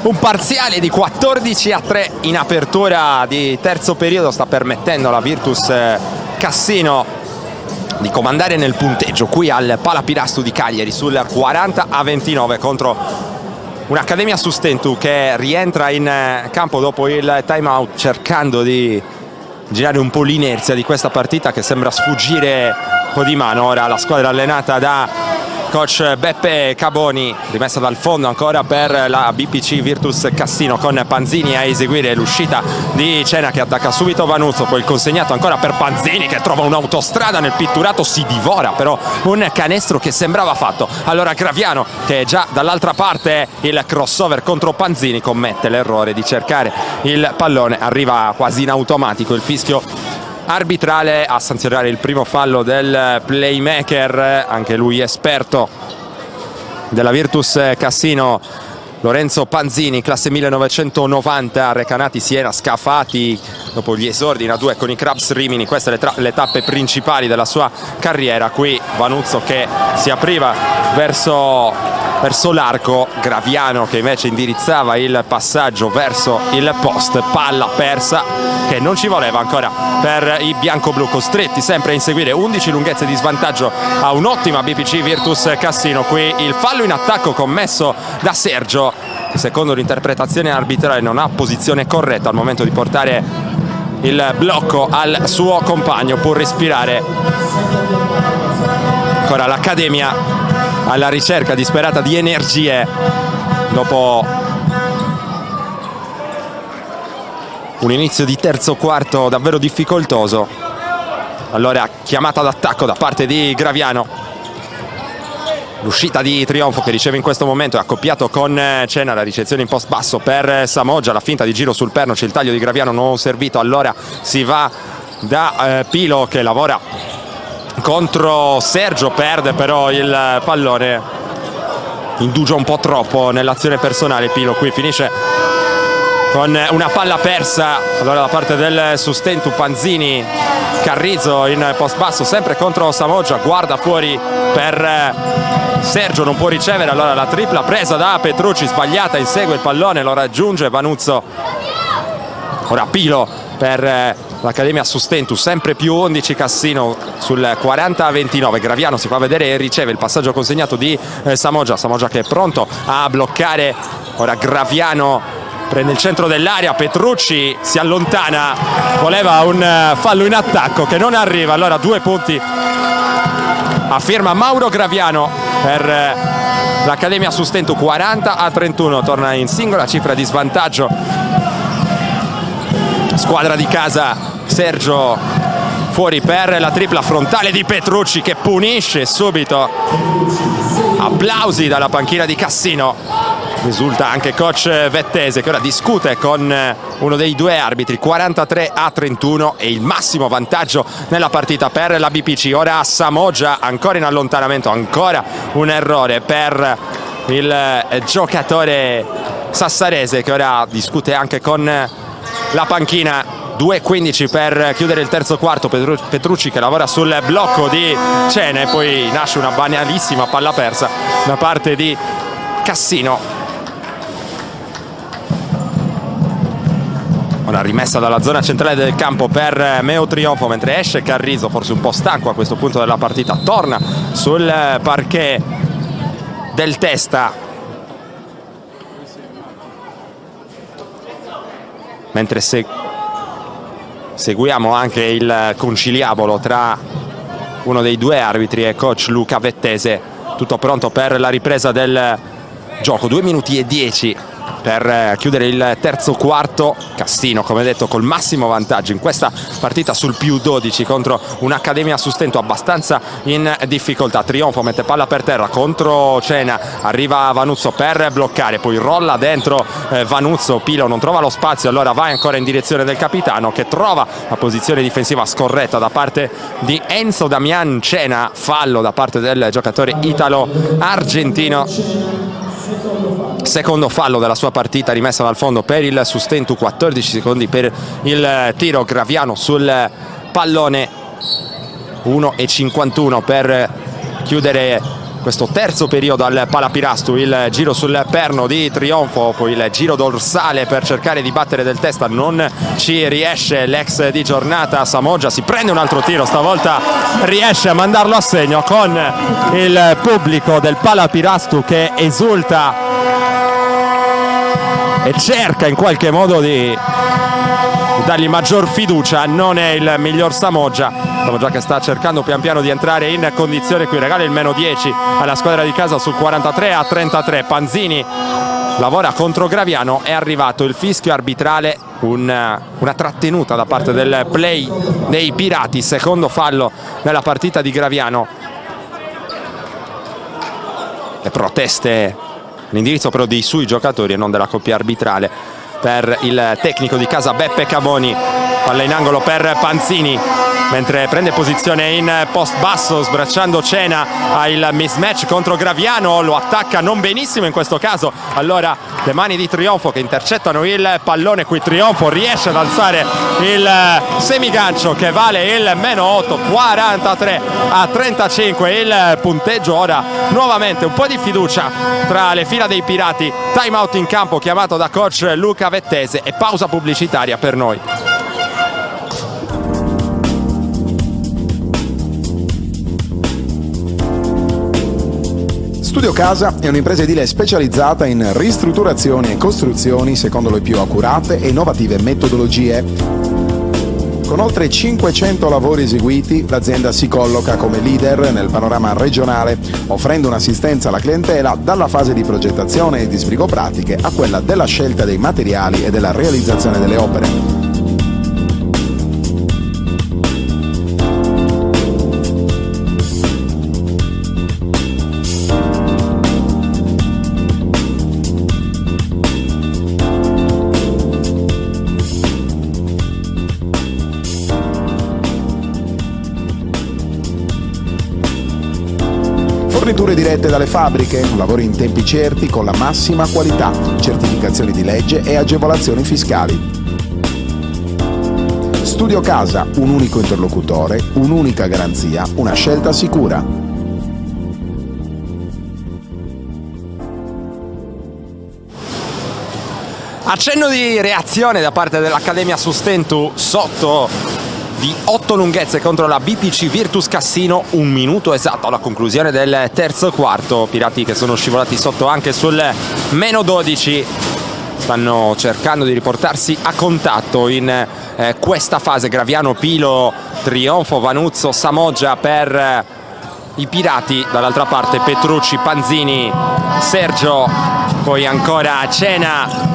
Un parziale di 14-3 in apertura di terzo periodo sta permettendo alla Virtus Cassino di comandare nel punteggio qui al Palapirastu di Cagliari sul 40-29 contro un'Accademia Sustentu che rientra in campo dopo il time out, cercando di girare un po' l'inerzia di questa partita che sembra sfuggire un po' di mano. Ora la squadra allenata da coach Beppe Caboni, rimessa dal fondo ancora per la BPC Virtus Cassino, con Panzini a eseguire l'uscita di Cena che attacca subito Vanuzzo, poi il consegnato ancora per Panzini che trova un'autostrada nel pitturato, si divora però un canestro che sembrava fatto. Allora Graviano, che è già dall'altra parte, il crossover contro Panzini, commette l'errore di cercare il pallone, arriva quasi in automatico il fischio arbitrale a sanzionare il primo fallo del playmaker, anche lui esperto della Virtus Cassino, Lorenzo Panzini, classe 1990, Recanati Siena, Scafati dopo gli esordi in A2 con i Crabs Rimini. Queste le tappe principali della sua carriera. Qui Vanuzzo che si apriva verso l'arco, Graviano che invece indirizzava il passaggio verso il post, palla persa che non ci voleva ancora per i bianco-blu, costretti sempre a inseguire 11 lunghezze di svantaggio a un'ottima BPC Virtus Cassino. Qui il fallo in attacco commesso da Sergio, che secondo l'interpretazione arbitrale non ha posizione corretta al momento di portare il blocco al suo compagno, può respirare. Ancora l'Accademia alla ricerca disperata di energie dopo un inizio di terzo quarto davvero difficoltoso. Allora chiamata d'attacco da parte di Graviano, l'uscita di Trionfo che riceve in questo momento, è accoppiato con Cena, la ricezione in post basso per Samoggia, la finta di giro sul perno, c'è il taglio di Graviano non servito, allora si va da Pilo che lavora contro Sergio, perde però il pallone, indugia un po' troppo nell'azione personale Pilo, qui finisce con una palla persa. Allora da parte del Sustentu Panzini, Carrizzo in post basso sempre contro Samoggia, guarda fuori per Sergio, non può ricevere, allora la tripla presa da Petrucci, sbagliata, insegue il pallone, lo raggiunge Vanuzzo. Ora Pilo per l'Accademia Sustentu, sempre più 11 Cassino sul 40-29, Graviano si fa vedere e riceve il passaggio consegnato di Samoggia che è pronto a bloccare. Ora Graviano prende il centro dell'area, Petrucci si allontana, voleva un fallo in attacco che non arriva, allora 2 punti a firma Mauro Graviano per l'Accademia Sustentu, 40-31, torna in singola cifra di svantaggio squadra di casa. Sergio fuori per la tripla frontale di Petrucci che punisce subito. Applausi dalla panchina di Cassino. Risulta anche coach Vettese che ora discute con uno dei 2 arbitri. 43-31 e il massimo vantaggio nella partita per la BPC. Ora Samoggia ancora in allontanamento, ancora un errore per il giocatore sassarese che ora discute anche con la panchina. 2:15 per chiudere il terzo quarto, Petrucci che lavora sul blocco di Cena e poi nasce una banalissima palla persa da parte di Cassino. Ora rimessa dalla zona centrale del campo per Meo Trionfo, mentre esce Carrizzo, forse un po' stanco a questo punto della partita, torna sul parquet del Testa, mentre seguiamo anche il conciliabolo tra uno dei 2 arbitri e coach Luca Vettese. Tutto pronto per la ripresa del gioco, 2 minuti e 10 per chiudere il terzo quarto. Cassino, come detto, col massimo vantaggio in questa partita sul più 12 contro un'Accademia Sustentu abbastanza in difficoltà. Trionfo mette palla per terra contro Cena, arriva Vanuzzo per bloccare, poi rolla dentro Vanuzzo, Pilo non trova lo spazio, allora va ancora in direzione del capitano che trova la posizione difensiva scorretta da parte di Enzo Damian. Cena, fallo da parte del giocatore italo-argentino. Secondo fallo della sua partita, rimessa dal fondo per il Sustentu, 14 secondi per il tiro. Graviano sul pallone, 1:51 per chiudere questo terzo periodo al Palapirastu. Il giro sul perno di Trionfo, poi il giro dorsale per cercare di battere del Testa, non ci riesce l'ex di giornata Samoggia, si prende un altro tiro, stavolta riesce a mandarlo a segno con il pubblico del Palapirastu che esulta e cerca in qualche modo di dargli maggior fiducia. Non è il miglior Samoggia che sta cercando pian piano di entrare in condizione, qui regala il -10 alla squadra di casa sul 43-33. Panzini lavora contro Graviano, è arrivato il fischio arbitrale, una trattenuta da parte del play dei Pirati, secondo fallo nella partita di Graviano. Le proteste, l'indirizzo però dei suoi giocatori e non della coppia arbitrale per il tecnico di casa Beppe Cavoni. Palla in angolo per Panzini, mentre prende posizione in post basso sbracciando Cena, ha il mismatch contro Graviano, lo attacca non benissimo in questo caso, allora le mani di Trionfo che intercettano il pallone. Qui Trionfo riesce ad alzare il semigancio che vale il -8, 43-35 il punteggio. Ora nuovamente un po' di fiducia tra le fila dei Pirati, time out in campo chiamato da coach Luca Vettese e pausa pubblicitaria per noi. Studio Casa è un'impresa edile specializzata in ristrutturazioni e costruzioni secondo le più accurate e innovative metodologie. Con oltre 500 lavori eseguiti, l'azienda si colloca come leader nel panorama regionale, offrendo un'assistenza alla clientela dalla fase di progettazione e di sbrigo pratiche a quella della scelta dei materiali e della realizzazione delle opere. Forniture dirette dalle fabbriche, lavori in tempi certi con la massima qualità, certificazioni di legge e agevolazioni fiscali. Studio Casa, un unico interlocutore, un'unica garanzia, una scelta sicura. Accenno di reazione da parte dell'Accademia Sustentu sotto di 8 lunghezze contro la BPC Virtus Cassino, un minuto esatto alla conclusione del terzo quarto. Pirati che sono scivolati sotto anche sul meno 12, stanno cercando di riportarsi a contatto in questa fase. Graviano, Pilo, Trionfo, Vanuzzo, Samoggia per i Pirati, dall'altra parte Petrucci, Panzini, Sergio, poi ancora Cena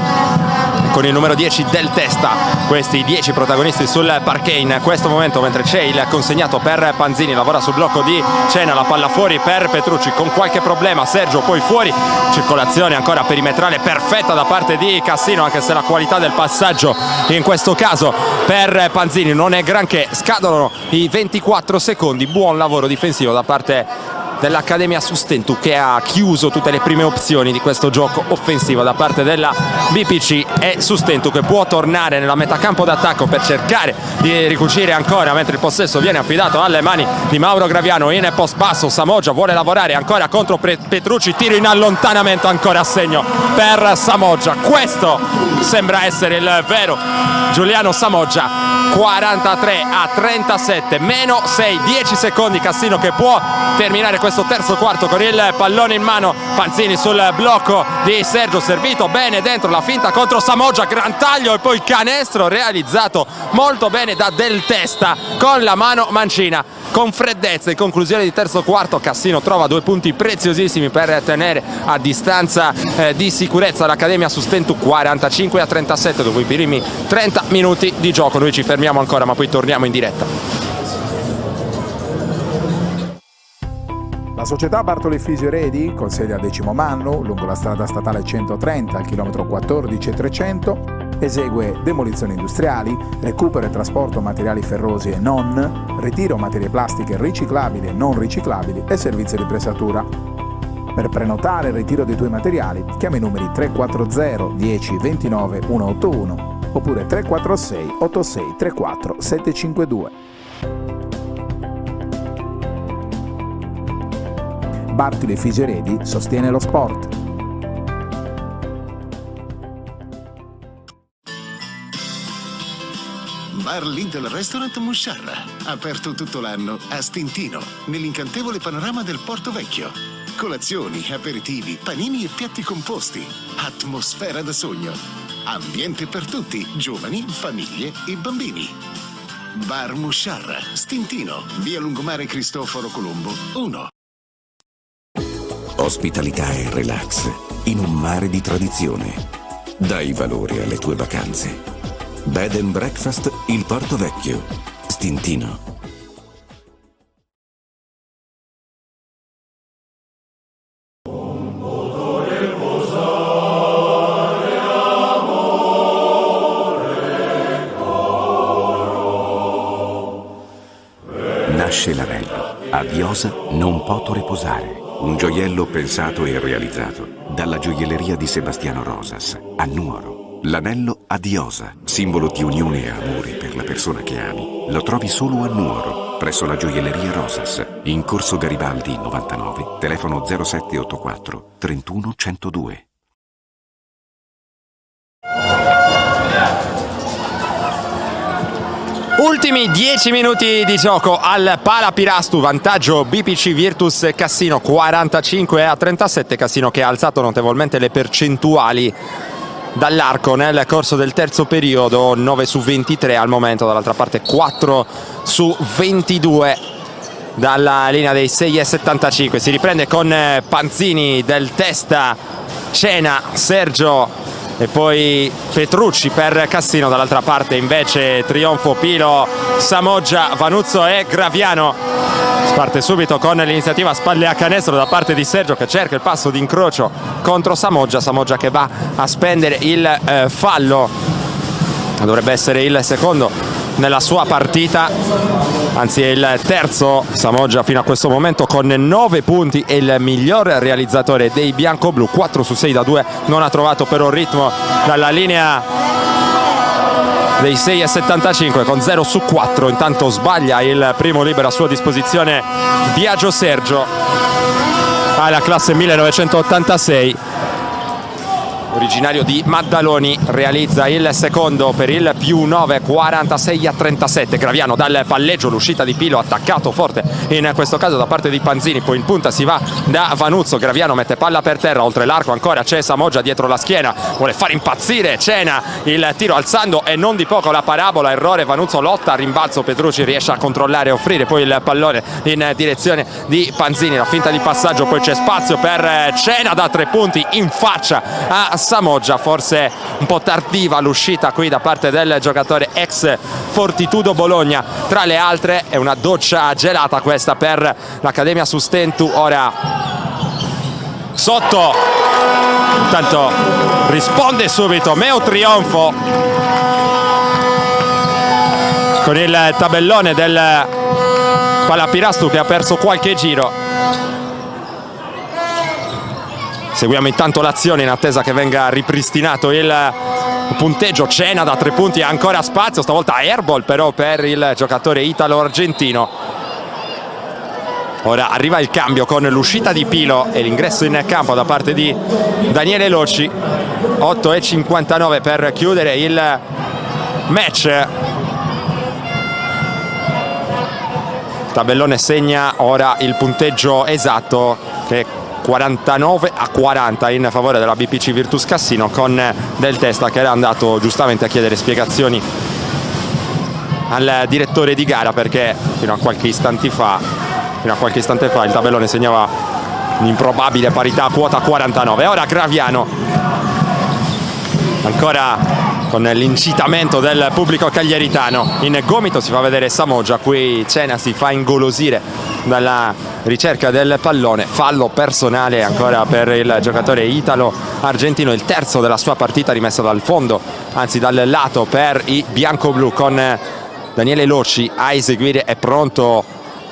con il numero 10 del Testa. Questi 10 protagonisti sul parquet in questo momento, mentre c'è il consegnato per Panzini, lavora sul blocco di Cena, la palla fuori per Petrucci con qualche problema, Sergio poi fuori, circolazione ancora perimetrale perfetta da parte di Cassino, anche se la qualità del passaggio in questo caso per Panzini non è granché. Scadono i 24 secondi, buon lavoro difensivo da parte dell'Accademia Sustentu, che ha chiuso tutte le prime opzioni di questo gioco offensivo da parte della BPC, e Sustentu che può tornare nella metacampo d'attacco per cercare di ricucire ancora, mentre il possesso viene affidato alle mani di Mauro Graviano in post basso. Samoggia vuole lavorare ancora contro Petrucci, tiro in allontanamento ancora a segno per Samoggia. Questo sembra essere il vero Giuliano Samoggia. 43-37, meno 6, 10 secondi. Cassino che può terminare questo terzo quarto con il pallone in mano. Panzini sul blocco di Sergio, servito bene dentro, la finta contro Samoggia, gran taglio e poi canestro realizzato molto bene da Del Testa con la mano mancina. Con freddezza in conclusione di terzo quarto Cassino trova 2 punti preziosissimi per tenere a distanza di sicurezza l'Accademia Sustentu. 45-37 dopo i primi 30 minuti di gioco. Noi ci fermiamo ancora, ma poi torniamo in diretta. La società Bartolo Efisio Eredi, con sede a Decimo Mannu, lungo la strada statale 130 al chilometro 14,300, esegue demolizioni industriali, recupero e trasporto materiali ferrosi e non, ritiro materie plastiche riciclabili e non riciclabili e servizio di pressatura. Per prenotare il ritiro dei tuoi materiali, chiama i numeri 340 10 29 181 oppure 346 86 34 752. Bartolo Efisio Eredi sostiene lo sport. Bar Lidl Restaurant Musciarra, aperto tutto l'anno a Stintino, nell'incantevole panorama del Porto Vecchio. Colazioni, aperitivi, panini e piatti composti. Atmosfera da sogno. Ambiente per tutti, giovani, famiglie e bambini. Bar Musciarra, Stintino, via Lungomare Cristoforo Colombo, 1. Ospitalità e relax in un mare di tradizione. Dai valore alle tue vacanze. Bed and Breakfast Il Porto Vecchio, Stintino. Nasce l'anello. A Viosa non poto riposare. Un gioiello pensato e realizzato dalla gioielleria di Sebastiano Rosas a Nuoro. L'anello Adiosa, simbolo di unione e amore per la persona che ami, lo trovi solo a Nuoro, presso la gioielleria Rosas, in Corso Garibaldi 99, telefono 0784 31 102. Ultimi 10 minuti di gioco al Pala Pirastu, vantaggio BPC Virtus Cassino 45-37, Cassino che ha alzato notevolmente le percentuali dall'arco nel corso del terzo periodo, 9 su 23 al momento, dall'altra parte 4 su 22 dalla linea dei 6,75. Si riprende con Panzini, Del Testa, Cena, Sergio e poi Petrucci per Cassino, dall'altra parte invece Trionfo, Pilo, Samoggia, Vanuzzo e Graviano. Parte subito con l'iniziativa spalle a canestro da parte di Sergio che cerca il passo d'incrocio contro Samoggia. Samoggia che va a spendere il fallo, dovrebbe essere il secondo nella sua partita, anzi è il terzo Samoggia fino a questo momento con 9 punti, è il miglior realizzatore dei bianco-blu, 4 su 6 da 2, non ha trovato però ritmo dalla linea dei 6,75 con 0 su 4, intanto sbaglia il primo libero a sua disposizione Biagio Sergio, alla classe 1986. Originario di Maddaloni, realizza il secondo per il +9, 46-37. Graviano dal palleggio, l'uscita di Pilo, attaccato forte in questo caso da parte di Panzini, poi in punta si va da Vanuzzo, Graviano mette palla per terra, oltre l'arco ancora c'è Samoggia dietro la schiena, vuole far impazzire Cena, il tiro alzando e non di poco la parabola, errore, Vanuzzo lotta, rimbalzo, Petrucci riesce a controllare e offrire poi il pallone in direzione di Panzini, la finta di passaggio, poi c'è spazio per Cena da 3 punti in faccia a Samoggia, forse un po' tardiva l'uscita qui da parte del giocatore ex Fortitudo Bologna. Tra le altre è una doccia gelata questa per l'Accademia Sustentu, ora sotto, intanto risponde subito Meo Trionfo con il tabellone del Palapirastu che ha perso qualche giro. Seguiamo intanto l'azione in attesa che venga ripristinato il punteggio. Cena da 3 punti, ancora spazio, stavolta airball però per il giocatore italo-argentino. Ora arriva il cambio con l'uscita di Pilo e l'ingresso in campo da parte di Daniele Locci. 8,59 per chiudere il match. Il tabellone segna ora il punteggio esatto che è 49-40 in favore della BPC Virtus Cassino, con Del Testa che era andato giustamente a chiedere spiegazioni al direttore di gara, perché fino a qualche istante fa il tabellone segnava un'improbabile parità a quota 49. Ora Graviano, ancora con l'incitamento del pubblico cagliaritano, in gomito si fa vedere Samoggia, qui Cena si fa ingolosire dalla ricerca del pallone, fallo personale ancora per il giocatore italo-argentino, il terzo della sua partita, rimesso dal fondo, anzi dal lato per i bianco-blu, con Daniele Locci a eseguire. È pronto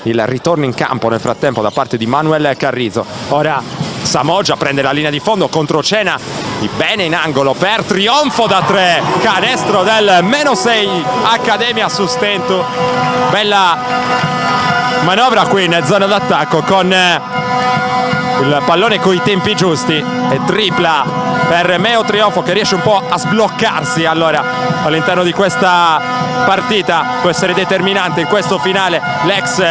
il ritorno in campo nel frattempo da parte di Manuel Carrizo. Ora Samoggia prende la linea di fondo contro Cena, di bene in angolo per trionfo da 3, canestro del -6 Accademia Sustentu. Bella manovra qui in zona d'attacco con il pallone coi tempi giusti e tripla per Meo Trionfo, che riesce un po' a sbloccarsi allora all'interno di questa partita, può essere determinante in questo finale l'ex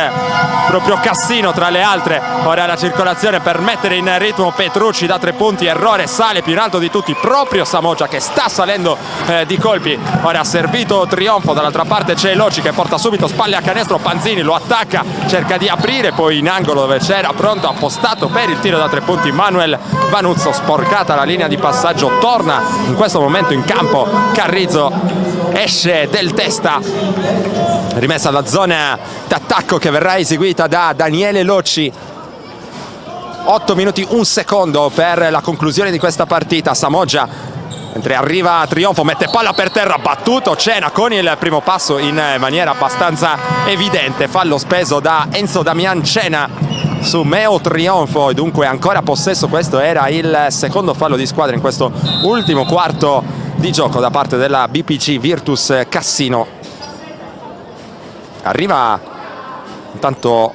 proprio Cassino tra le altre. Ora la circolazione per mettere in ritmo Petrucci da 3 punti, errore, sale più in alto di tutti proprio Samoggia che sta salendo di colpi. Ora ha servito Trionfo, dall'altra parte c'è Locci che porta subito spalle a canestro, Panzini lo attacca, cerca di aprire, poi in angolo dove c'era pronto appostato per il tiro da 3 punti Manuel Vanuzzo, sporcata la linea di passaggio, torna in questo momento in campo Carrizo, esce Del Testa, rimessa la zona d'attacco che verrà eseguita da Daniele Locci. 8 minuti 1 secondo per la conclusione di questa partita. Samoggia, mentre arriva Trionfo, mette palla per terra, battuto Cena con il primo passo in maniera abbastanza evidente, fallo speso da Enzo Damian Cena su Meo Trionfo e dunque ancora possesso. Questo era il secondo fallo di squadra in questo ultimo quarto di gioco da parte della BPC Virtus Cassino. Arriva intanto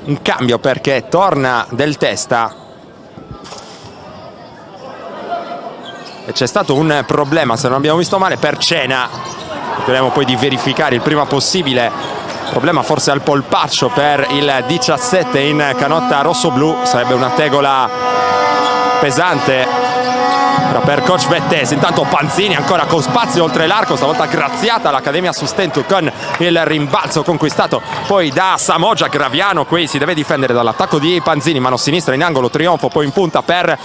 un cambio perché torna Del Testa e c'è stato un problema, se non abbiamo visto male, per Cena. Speriamo poi di verificare il prima possibile. Problema forse al polpaccio per il 17 in canotta rossoblu, sarebbe una tegola pesante per coach Vettese. Intanto Panzini ancora con spazio oltre l'arco, stavolta graziata l'Accademia Sustentu con il rimbalzo conquistato poi da Samoggia. Graviano qui si deve difendere dall'attacco di Panzini, mano sinistra in angolo, Trionfo poi in punta per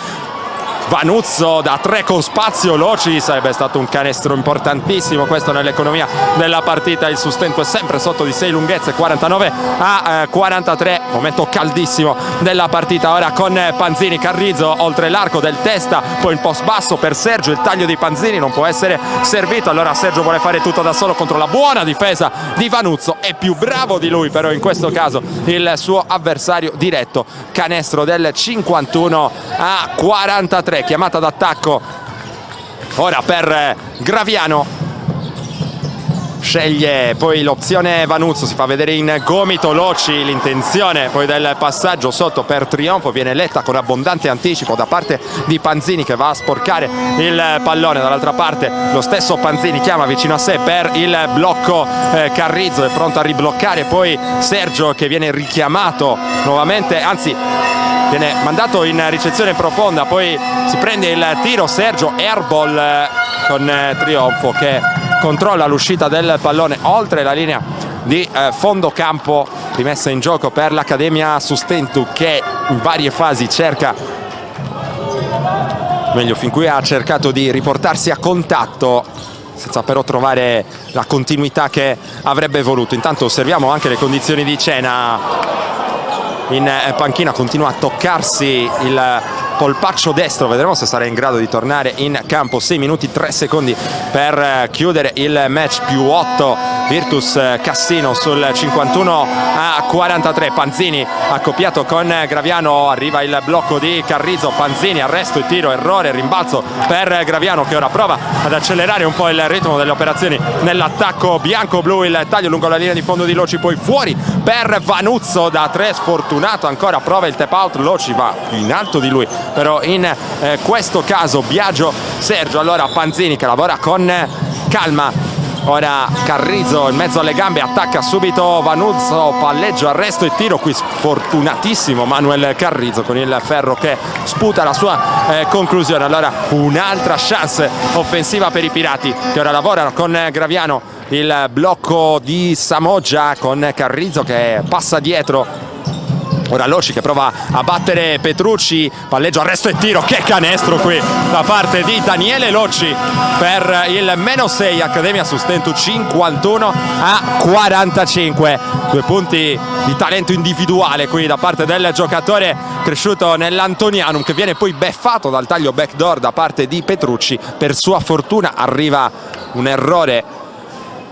Vanuzzo da 3 con spazio, Loci, sarebbe stato un canestro importantissimo questo nell'economia della partita. Il sustento è sempre sotto di 6 lunghezze, 49-43, momento caldissimo della partita ora con Panzini. Carrizzo oltre l'arco del testa, poi il post basso per Sergio, il taglio di Panzini non può essere servito, allora Sergio vuole fare tutto da solo contro la buona difesa di Vanuzzo, è più bravo di lui però in questo caso il suo avversario diretto. Canestro del 51-43, chiamata d'attacco ora per Graviano, sceglie poi l'opzione Vanuzzo, si fa vedere in gomito Loci, l'intenzione poi del passaggio sotto per Trionfo viene letta con abbondante anticipo da parte di Panzini che va a sporcare il pallone. Dall'altra parte lo stesso Panzini chiama vicino a sé per il blocco Carrizzo, è pronto a ribloccare poi Sergio che viene richiamato nuovamente, anzi viene mandato in ricezione profonda, poi si prende il tiro Sergio, airball con Trionfo che controlla l'uscita del pallone oltre la linea di fondo campo. Rimessa in gioco per l'Accademia Sustentu che in varie fasi cerca, meglio fin qui ha cercato di riportarsi a contatto senza però trovare la continuità che avrebbe voluto. Intanto osserviamo anche le condizioni di Cena in panchina, continua a toccarsi il polpaccio destro, vedremo se sarà in grado di tornare in campo. 6 minuti 3 secondi per chiudere il match, più 8 Virtus Cassino sul 51-43. Panzini accoppiato con Graviano, arriva il blocco di Carrizzo, Panzini arresto e tiro, errore, rimbalzo per Graviano che ora prova ad accelerare un po' il ritmo delle operazioni nell'attacco bianco-blu. Il taglio lungo la linea di fondo di Loci, poi fuori per Vanuzzo da 3, sfortunato ancora, prova il tap out, Loci va più in alto di lui però in questo caso Biagio Sergio. Allora Panzini che lavora con calma, ora Carrizzo in mezzo alle gambe, attacca subito Vanuzzo, palleggio, arresto e tiro, qui sfortunatissimo Manuel Carrizzo con il ferro che sputa la sua conclusione. Allora un'altra chance offensiva per i Pirati che ora lavorano con Graviano, il blocco di Samoggia con Carrizzo che passa dietro. Ora Loci che prova a battere Petrucci, palleggio, arresto e tiro, che canestro qui da parte di Daniele Loci per il -6 Accademia Sustentu, 51-45. 2 punti di talento individuale qui da parte del giocatore cresciuto nell'Antonianum che viene poi beffato dal taglio backdoor da parte di Petrucci. Per sua fortuna arriva un errore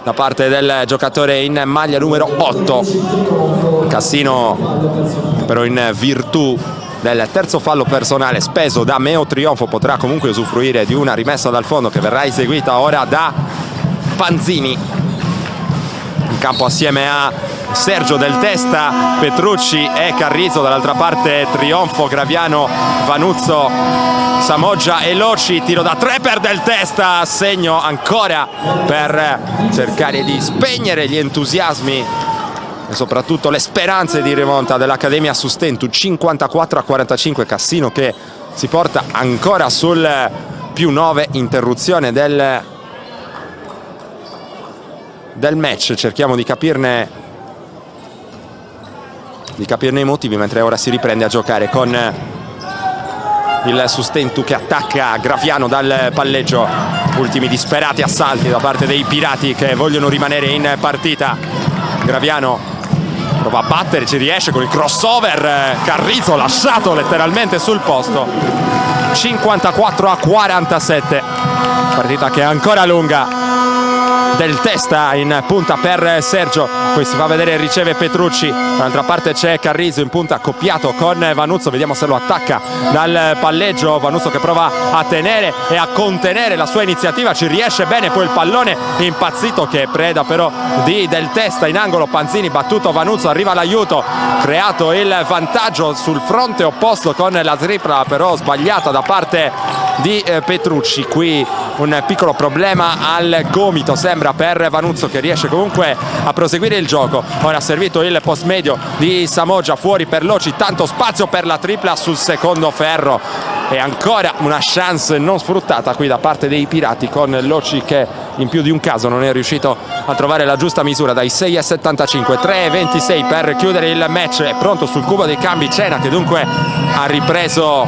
da parte del giocatore in maglia numero 8 Cassino, però in virtù del terzo fallo personale speso da Meo Trionfo potrà comunque usufruire di una rimessa dal fondo che verrà eseguita ora da Panzini. In campo assieme a Sergio del Testa, Petrucci e Carrizzo, dall'altra parte Trionfo, Graviano, Vanuzzo, Samoggia e Loci. Tiro da 3 per Del Testa, segno ancora per cercare di spegnere gli entusiasmi e soprattutto le speranze di rimonta dell'Accademia Sustentu. 54-45, Cassino che si porta ancora sul +9, interruzione del match. Cerchiamo di capirne i motivi mentre ora si riprende a giocare con il Sustentu che attacca Graviano dal palleggio. Ultimi disperati assalti da parte dei Pirati che vogliono rimanere in partita. Graviano prova a battere, ci riesce con il crossover, Carrizzo lasciato letteralmente sul posto. 54-47, partita che è ancora lunga. Del Testa in punta per Sergio, poi si fa vedere, riceve Petrucci, dall'altra parte c'è Carrizzo in punta accoppiato con Vanuzzo, vediamo se lo attacca dal palleggio. Vanuzzo che prova a tenere e a contenere la sua iniziativa, ci riesce bene, poi il pallone impazzito che è preda però di Del Testa in angolo. Panzini battuto, Vanuzzo arriva l'aiuto, creato il vantaggio sul fronte opposto con la tripla però sbagliata da parte di Petrucci. Qui un piccolo problema al gomito sembra per Vanuzzo che riesce comunque a proseguire il gioco. Ora ha servito il post medio di Samoggia, fuori per Loci, tanto spazio per la tripla sul secondo ferro e ancora una chance non sfruttata qui da parte dei Pirati con Loci che in più di un caso non è riuscito a trovare la giusta misura. Dai 6,75, 3,26 per chiudere il match. È pronto sul cubo dei cambi Cena che dunque ha ripreso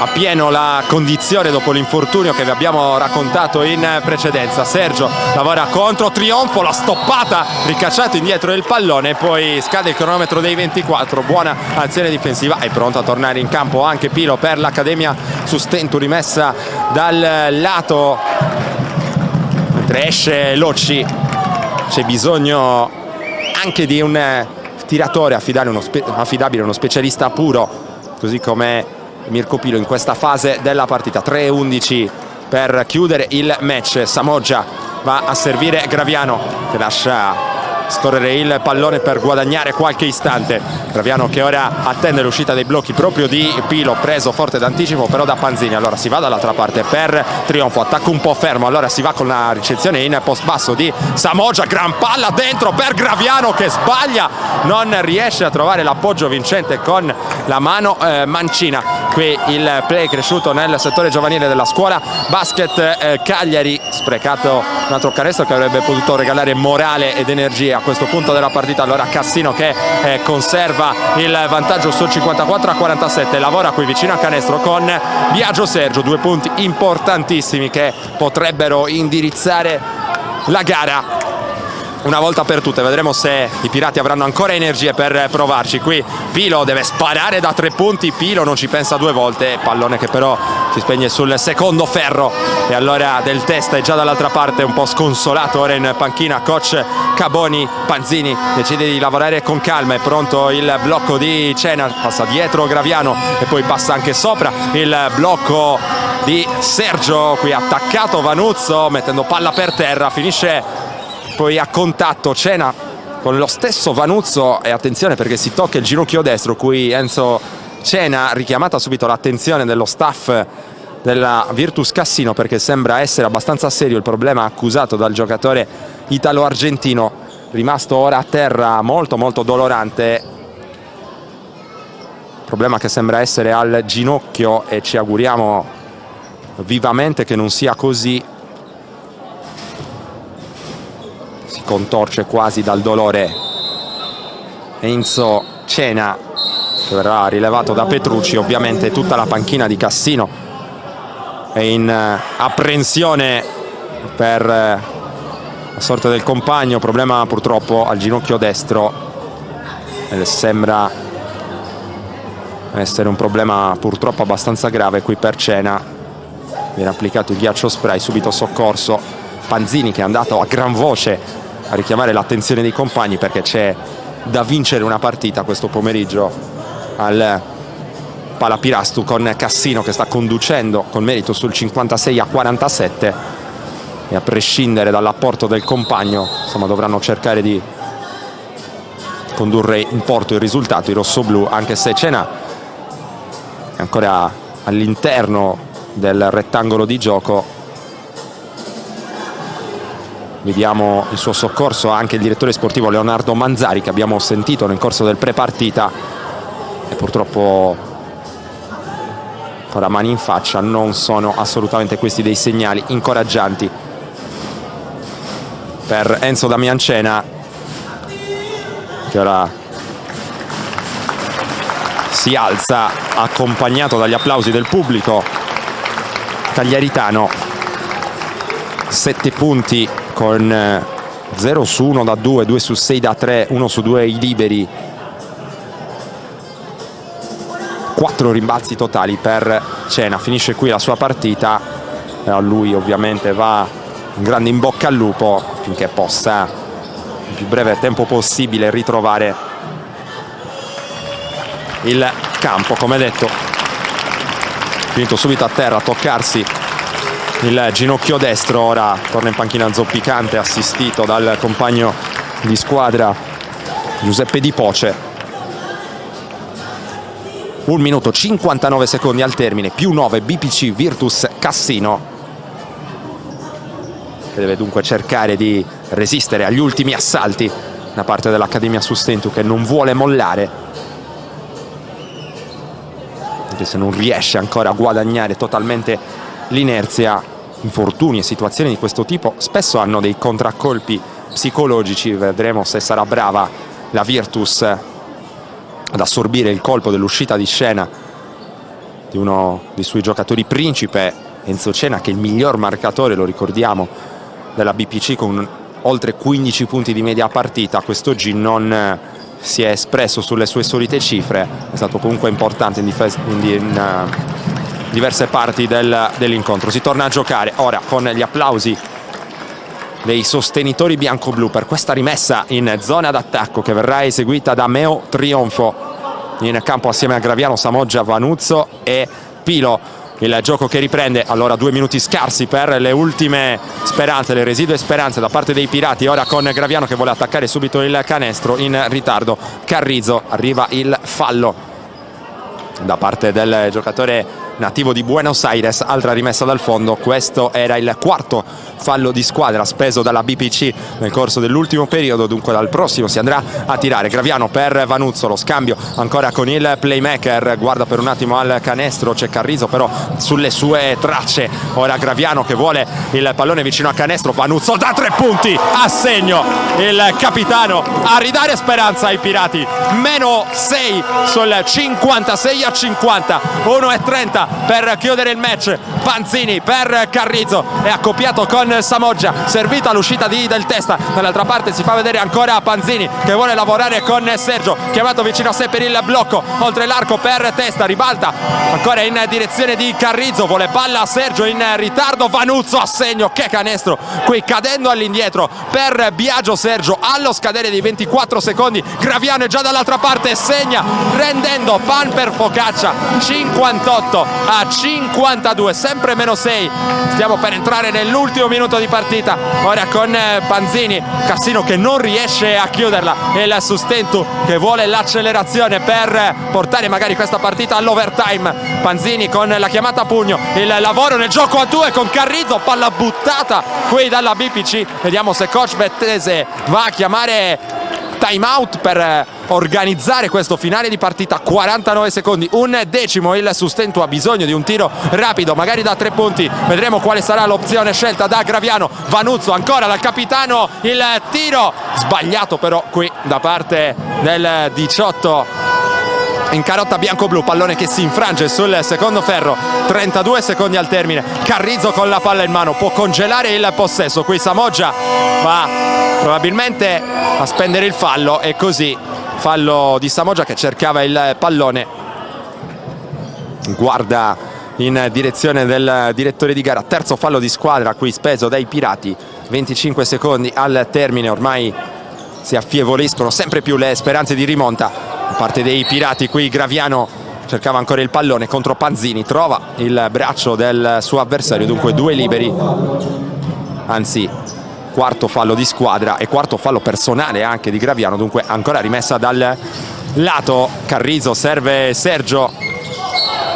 appieno la condizione dopo l'infortunio che vi abbiamo raccontato in precedenza. Sergio lavora contro Trionfo, la stoppata, ricacciato indietro il pallone, poi scade il cronometro dei 24. Buona azione difensiva, è pronto a tornare in campo anche Pilo per l'Accademia Sustentu, rimessa dal lato mentre esce Locci. C'è bisogno anche di un tiratore affidabile, uno specialista puro, così come Mirko Pilo in questa fase della partita. 3-11 per chiudere il match. Samoggia va a servire Graviano, che lascia scorrere il pallone per guadagnare qualche istante. Graviano che ora attende l'uscita dei blocchi proprio di Pilo, preso forte d'anticipo però da Panzini. Allora si va dall'altra parte per Trionfo, attacco un po' fermo, allora si va con la ricezione in post basso di Samoggia, gran palla dentro per Graviano che sbaglia, non riesce a trovare l'appoggio vincente con la mano mancina. Qui il play cresciuto nel settore giovanile della scuola basket Cagliari, sprecato un altro canestro che avrebbe potuto regalare morale ed energia a questo punto della partita. Allora Cassino che conserva il vantaggio sul 54-47, lavora qui vicino a canestro con Biagio Sergio, 2 punti importantissimi che potrebbero indirizzare la gara una volta per tutte. Vedremo se i pirati avranno ancora energie per provarci. Qui Pilo deve sparare da 3 punti, Pilo non ci pensa 2 volte, pallone che però si spegne sul secondo ferro e allora Del Testa è già dall'altra parte, un po' sconsolato ora in panchina coach Caboni. Panzini decide di lavorare con calma, è pronto il blocco di Cena, passa dietro Graviano e poi passa anche sopra il blocco di Sergio. Qui attaccato Vanuzzo mettendo palla per terra, finisce poi a contatto Cena con lo stesso Vanuzzo e attenzione perché si tocca il ginocchio destro. Qui Enzo Cena, richiamata subito l'attenzione dello staff della Virtus Cassino perché sembra essere abbastanza serio il problema accusato dal giocatore italo-argentino, rimasto ora a terra, molto dolorante, problema che sembra essere al ginocchio e ci auguriamo vivamente che non sia così. Si contorce quasi dal dolore Enzo Cena, che verrà rilevato da Petrucci. Ovviamente tutta la panchina di Cassino è in apprensione per la sorte del compagno, problema purtroppo al ginocchio destro e sembra essere un problema purtroppo abbastanza grave qui per Cena. Viene applicato il ghiaccio spray, subito soccorso Panzini che è andato a gran voce a richiamare l'attenzione dei compagni perché c'è da vincere una partita questo pomeriggio al Palapirastu, con Cassino che sta conducendo con merito sul 56-47 e a prescindere dall'apporto del compagno insomma dovranno cercare di condurre in porto il risultato i rossoblù, anche se Cena è ancora all'interno del rettangolo di gioco. Vediamo il suo soccorso anche il direttore sportivo Leonardo Manzari, che abbiamo sentito nel corso del pre-partita e purtroppo ancora mani in faccia. Non sono assolutamente questi dei segnali incoraggianti per Enzo Damian Cena, che ora si alza accompagnato dagli applausi del pubblico cagliaritano. 7 punti con 0 su 1 da 2, 2 su 6 da 3, 1 su 2 i liberi, 4 rimbalzi totali per Cena. Finisce qui la sua partita e a lui ovviamente va un grande in bocca al lupo finché possa in più breve tempo possibile ritrovare il campo. Come detto, finito subito a terra a toccarsi il ginocchio destro, ora torna in panchina zoppicante assistito dal compagno di squadra Giuseppe Di Poce. 1 minuto 59 secondi al termine, più 9 BPC Virtus Cassino, che deve dunque cercare di resistere agli ultimi assalti da parte dell'Accademia Sustentu, che non vuole mollare, anche se non riesce ancora a guadagnare totalmente l'inerzia. Infortuni e situazioni di questo tipo spesso hanno dei contraccolpi psicologici. Vedremo se sarà brava la Virtus ad assorbire il colpo dell'uscita di scena di uno dei suoi giocatori principe, Enzo Cena, che è il miglior marcatore, lo ricordiamo, della BPC con oltre 15 punti di media a partita. Quest'oggi non si è espresso sulle sue solite cifre, è stato comunque importante in diverse parti dell'incontro. Si torna a giocare ora con gli applausi dei sostenitori bianco-blu per questa rimessa in zona d'attacco che verrà eseguita da Meo Trionfo in campo assieme a Graviano, Samoggia, Vanuzzo e Pilo. Il gioco che riprende, allora 2 minuti scarsi per le ultime speranze, le residue speranze da parte dei pirati, ora con Graviano che vuole attaccare subito il canestro, in ritardo Carrizo, arriva il fallo da parte del giocatore nativo di Buenos Aires, altra rimessa dal fondo. Questo era il quarto fallo di squadra speso dalla BPC nel corso dell'ultimo periodo, dunque dal prossimo si andrà a tirare. Graviano per Vanuzzo, lo scambio ancora con il playmaker, guarda per un attimo al canestro, c'è Carrizo però sulle sue tracce, ora Graviano che vuole il pallone vicino a canestro, Vanuzzo da 3 punti a segno il capitano a ridare speranza ai pirati. Meno 6 sul 56-50, 1:30 per chiudere il match. Panzini per Carrizo, è accoppiato con Samoggia, servita l'uscita di Del Testa, dall'altra parte si fa vedere ancora Panzini che vuole lavorare con Sergio, chiamato vicino a sé per il blocco, oltre l'arco per Testa, ribalta ancora in direzione di Carrizo, vuole palla Sergio in ritardo, Vanuzzo a segno, che canestro qui cadendo all'indietro per Biagio Sergio allo scadere di 24 secondi. Graviano è già dall'altra parte e segna rendendo Pan per Focaccia, 58-52, sempre meno 6, stiamo per entrare nell'ultimo minuto di partita, ora con Panzini, Cassino che non riesce a chiuderla e il Sustentu che vuole l'accelerazione per portare magari questa partita all'overtime. Panzini con la chiamata a pugno, il lavoro nel gioco a 2 con Carrizo, palla buttata qui dalla BPC, vediamo se coach Bettese va a chiamare time out per organizzare questo finale di partita. 49 secondi, 1/10, il Sustentu ha bisogno di un tiro rapido, magari da 3 punti, vedremo quale sarà l'opzione scelta da Graviano. Vanuzzo ancora dal capitano, il tiro sbagliato però qui da parte del 18 in carotta bianco-blu, pallone che si infrange sul secondo ferro. 32 secondi al termine, Carrizo con la palla in mano può congelare il possesso, qui Samoggia va probabilmente a spendere il fallo e così fallo di Samoggia che cercava il pallone, guarda in direzione del direttore di gara. Terzo fallo di squadra qui speso dai pirati, 25 secondi al termine, ormai si affievoliscono sempre più le speranze di rimonta da parte dei pirati. Qui Graviano cercava ancora il pallone contro Panzini, trova il braccio del suo avversario, dunque 2 liberi, anzi quarto fallo di squadra e quarto fallo personale anche di Graviano, dunque ancora rimessa dal lato. Carrizo serve Sergio,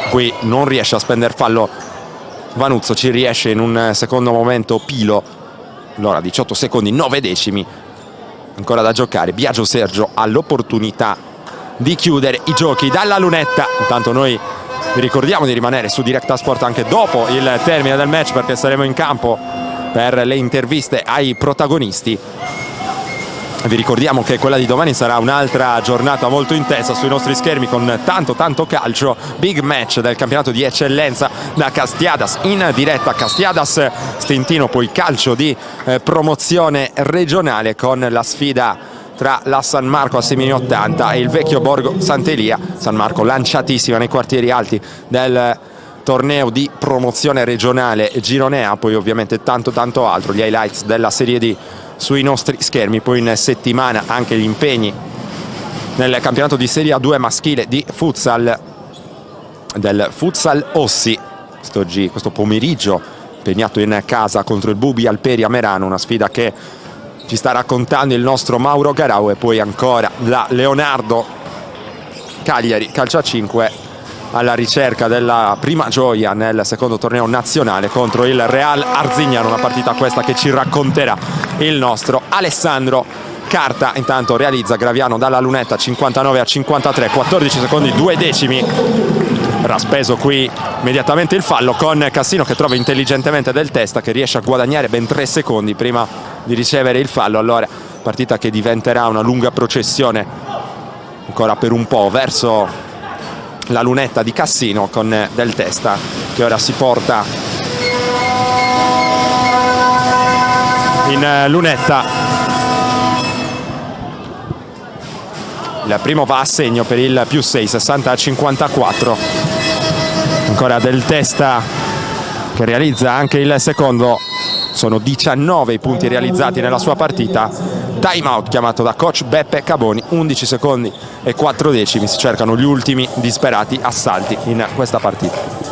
qui non riesce a spendere fallo Vanuzzo, ci riesce in un secondo momento Pilo. Allora 18 secondi, 9/10 ancora da giocare. Biagio Sergio ha l'opportunità di chiudere i giochi dalla lunetta. Intanto noi vi ricordiamo di rimanere su Directa Sport anche dopo il termine del match, perché saremo in campo per le interviste ai protagonisti. Vi ricordiamo che quella di domani sarà un'altra giornata molto intensa sui nostri schermi, con tanto calcio. Big match del campionato di eccellenza da Castiadas in diretta. Castiadas Stintino, poi calcio di promozione regionale con la sfida tra la San Marco a Semini 80 e il vecchio Borgo Sant'Elia. San Marco lanciatissima nei quartieri alti del torneo di promozione regionale Girone A, poi ovviamente tanto altro. Gli highlights della Serie D sui nostri schermi, poi in settimana anche gli impegni nel campionato di Serie A2 maschile di futsal, del Futsal Ossi. Questo pomeriggio impegnato in casa contro il Bubi Alperi a Merano, una sfida che ci sta raccontando il nostro Mauro Garau. E poi ancora la Leonardo Cagliari calcio a 5 alla ricerca della prima gioia nel secondo torneo nazionale contro il Real Arzignano, una partita questa che ci racconterà il nostro Alessandro Carta. Intanto realizza Graviano dalla lunetta, 59-53, 14 secondi 2/10. Era speso qui immediatamente il fallo con Cassino che trova intelligentemente Del Testa, che riesce a guadagnare ben 3 secondi prima di ricevere il fallo. Allora partita che diventerà una lunga processione ancora per un po' verso la lunetta di Cassino con Del Testa che ora si porta in lunetta. Il primo va a segno per il +6, 60-54. Ancora Del Testa che realizza anche il secondo. Sono 19 i punti realizzati nella sua partita. Time out chiamato da coach Beppe Caboni, 11 secondi e 4 decimi. Si cercano gli ultimi disperati assalti in questa partita.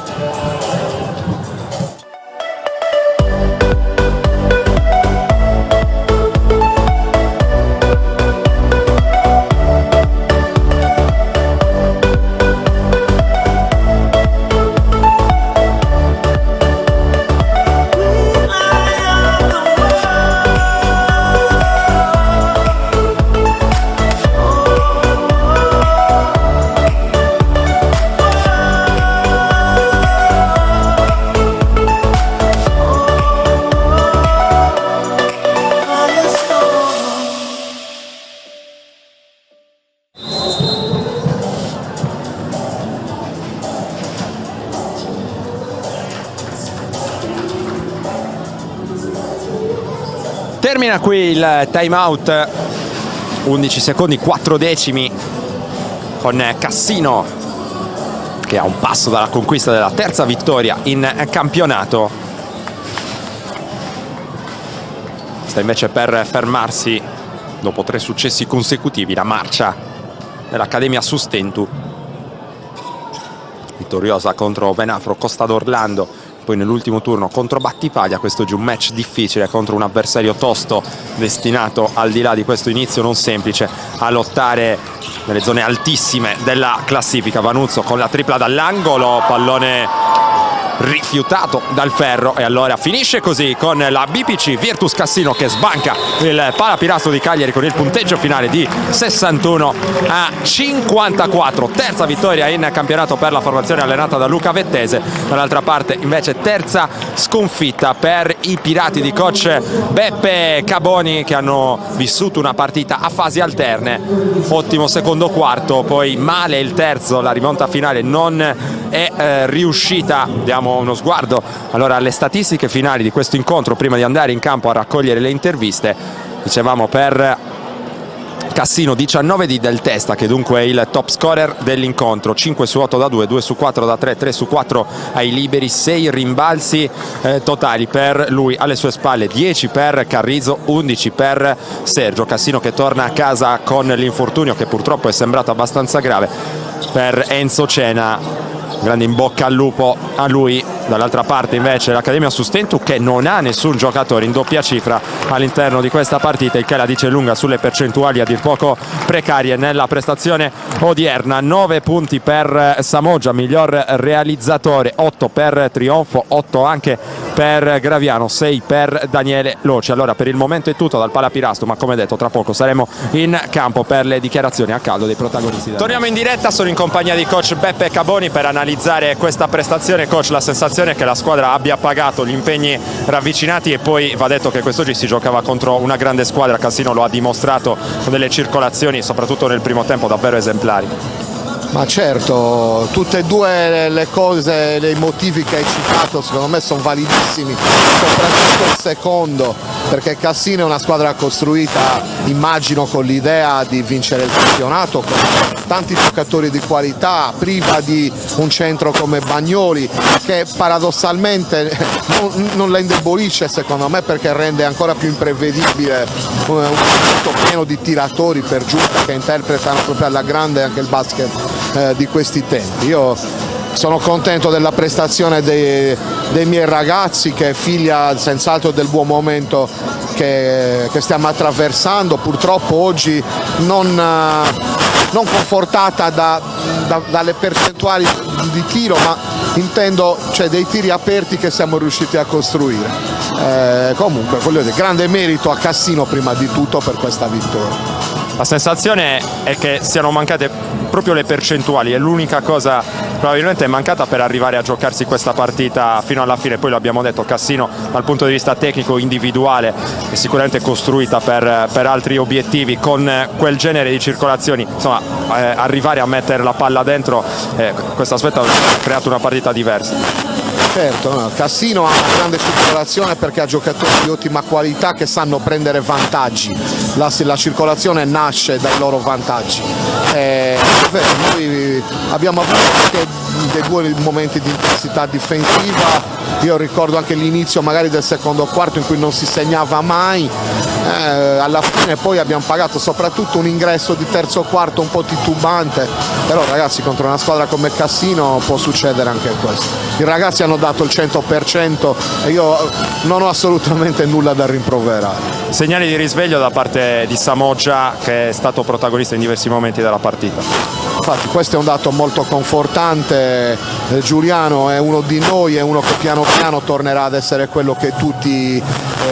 Termina qui il time out, 11 secondi 4 decimi con Cassino che ha un passo dalla conquista della terza vittoria in campionato. Sta invece per fermarsi dopo 3 successi consecutivi la marcia dell'Accademia Sustentu, vittoriosa contro Venafro Costa d'Orlando, poi nell'ultimo turno contro Battipaglia. Questo è giù un match difficile contro un avversario tosto, destinato, al di là di questo inizio non semplice, a lottare nelle zone altissime della classifica. Vanuzzo con la tripla dall'angolo, pallone rifiutato dal ferro, e allora finisce così con la BPC Virtus Cassino che sbanca il Palapirasto di Cagliari con il punteggio finale di 61-54. Terza vittoria in campionato per la formazione allenata da Luca Vettese. Dall'altra parte invece terza sconfitta per i Pirati di coach Beppe Caboni, che hanno vissuto una partita a fasi alterne. Ottimo secondo quarto, poi male il terzo, la rimonta finale non è riuscita. Diamo uno sguardo allora alle statistiche finali di questo incontro prima di andare in campo a raccogliere le interviste. Dicevamo per Cassino 19 di Del Testa, che dunque è il top scorer dell'incontro, 5 su 8 da 2, 2 su 4 da 3, 3 su 4 ai liberi, 6 rimbalzi totali per lui. Alle sue spalle 10 per Carrizo, 11 per Sergio. Cassino che torna a casa con l'infortunio che purtroppo è sembrato abbastanza grave per Enzo Cena. Grande in bocca al lupo a lui. Dall'altra parte invece l'Accademia Sustentu, che non ha nessun giocatore in doppia cifra all'interno di questa partita, il che la dice lunga sulle percentuali a dir poco precarie nella prestazione odierna. 9 punti per Samoggia, miglior realizzatore, 8 per Trionfo, 8 anche per Graviano, 6 per Daniele Loci. Allora per il momento è tutto dal Palapirasto, ma come detto tra poco saremo in campo per le dichiarazioni a caldo dei protagonisti. Torniamo in diretta, sono in compagnia di coach Beppe Caboni per analizzare questa prestazione. Coach, la sensazione è che la squadra abbia pagato gli impegni ravvicinati, e poi va detto che quest'oggi si giocava contro una grande squadra. Cassino lo ha dimostrato con delle circolazioni, soprattutto nel primo tempo, davvero esemplari. Ma certo, tutte e due le cose, i motivi che hai citato secondo me sono validissimi, soprattutto il secondo, perché Cassino è una squadra costruita, immagino, con l'idea di vincere il campionato, con tanti giocatori di qualità, priva di un centro come Bagnoli, che paradossalmente non la indebolisce secondo me, perché rende ancora più imprevedibile un momento pieno di tiratori per giunta che interpretano proprio alla grande anche il basket di questi tempi. Io sono contento della prestazione dei miei ragazzi, che è figlia senz'altro del buon momento che stiamo attraversando, purtroppo oggi non confortata dalle percentuali di tiro, ma intendo, cioè, dei tiri aperti che siamo riusciti a costruire. Comunque voglio dire, grande merito a Cassino prima di tutto per questa vittoria. La sensazione è che siano mancate proprio le percentuali, è l'unica cosa probabilmente è mancata per arrivare a giocarsi questa partita fino alla fine. Poi l'abbiamo detto, Cassino dal punto di vista tecnico individuale è sicuramente costruita per altri obiettivi, con quel genere di circolazioni, insomma arrivare a mettere la palla dentro, questo aspetto ha creato una partita diversa. Certo, no, Cassino ha una grande circolazione perché ha giocatori di ottima qualità che sanno prendere vantaggi, la circolazione nasce dai loro vantaggi. Noi abbiamo avuto anche dei due momenti di intensità difensiva, io ricordo anche l'inizio magari del secondo quarto in cui non si segnava mai, alla fine poi abbiamo pagato soprattutto un ingresso di terzo quarto un po' titubante, però ragazzi contro una squadra come Cassino può succedere anche questo. I ragazzi hanno dato il 100% e io non ho assolutamente nulla da rimproverare. Segnali di risveglio da parte di Samoggia, che è stato protagonista in diversi momenti della partita. Infatti questo è un dato molto confortante, Giuliano è uno di noi, è uno che piano piano tornerà ad essere quello che tutti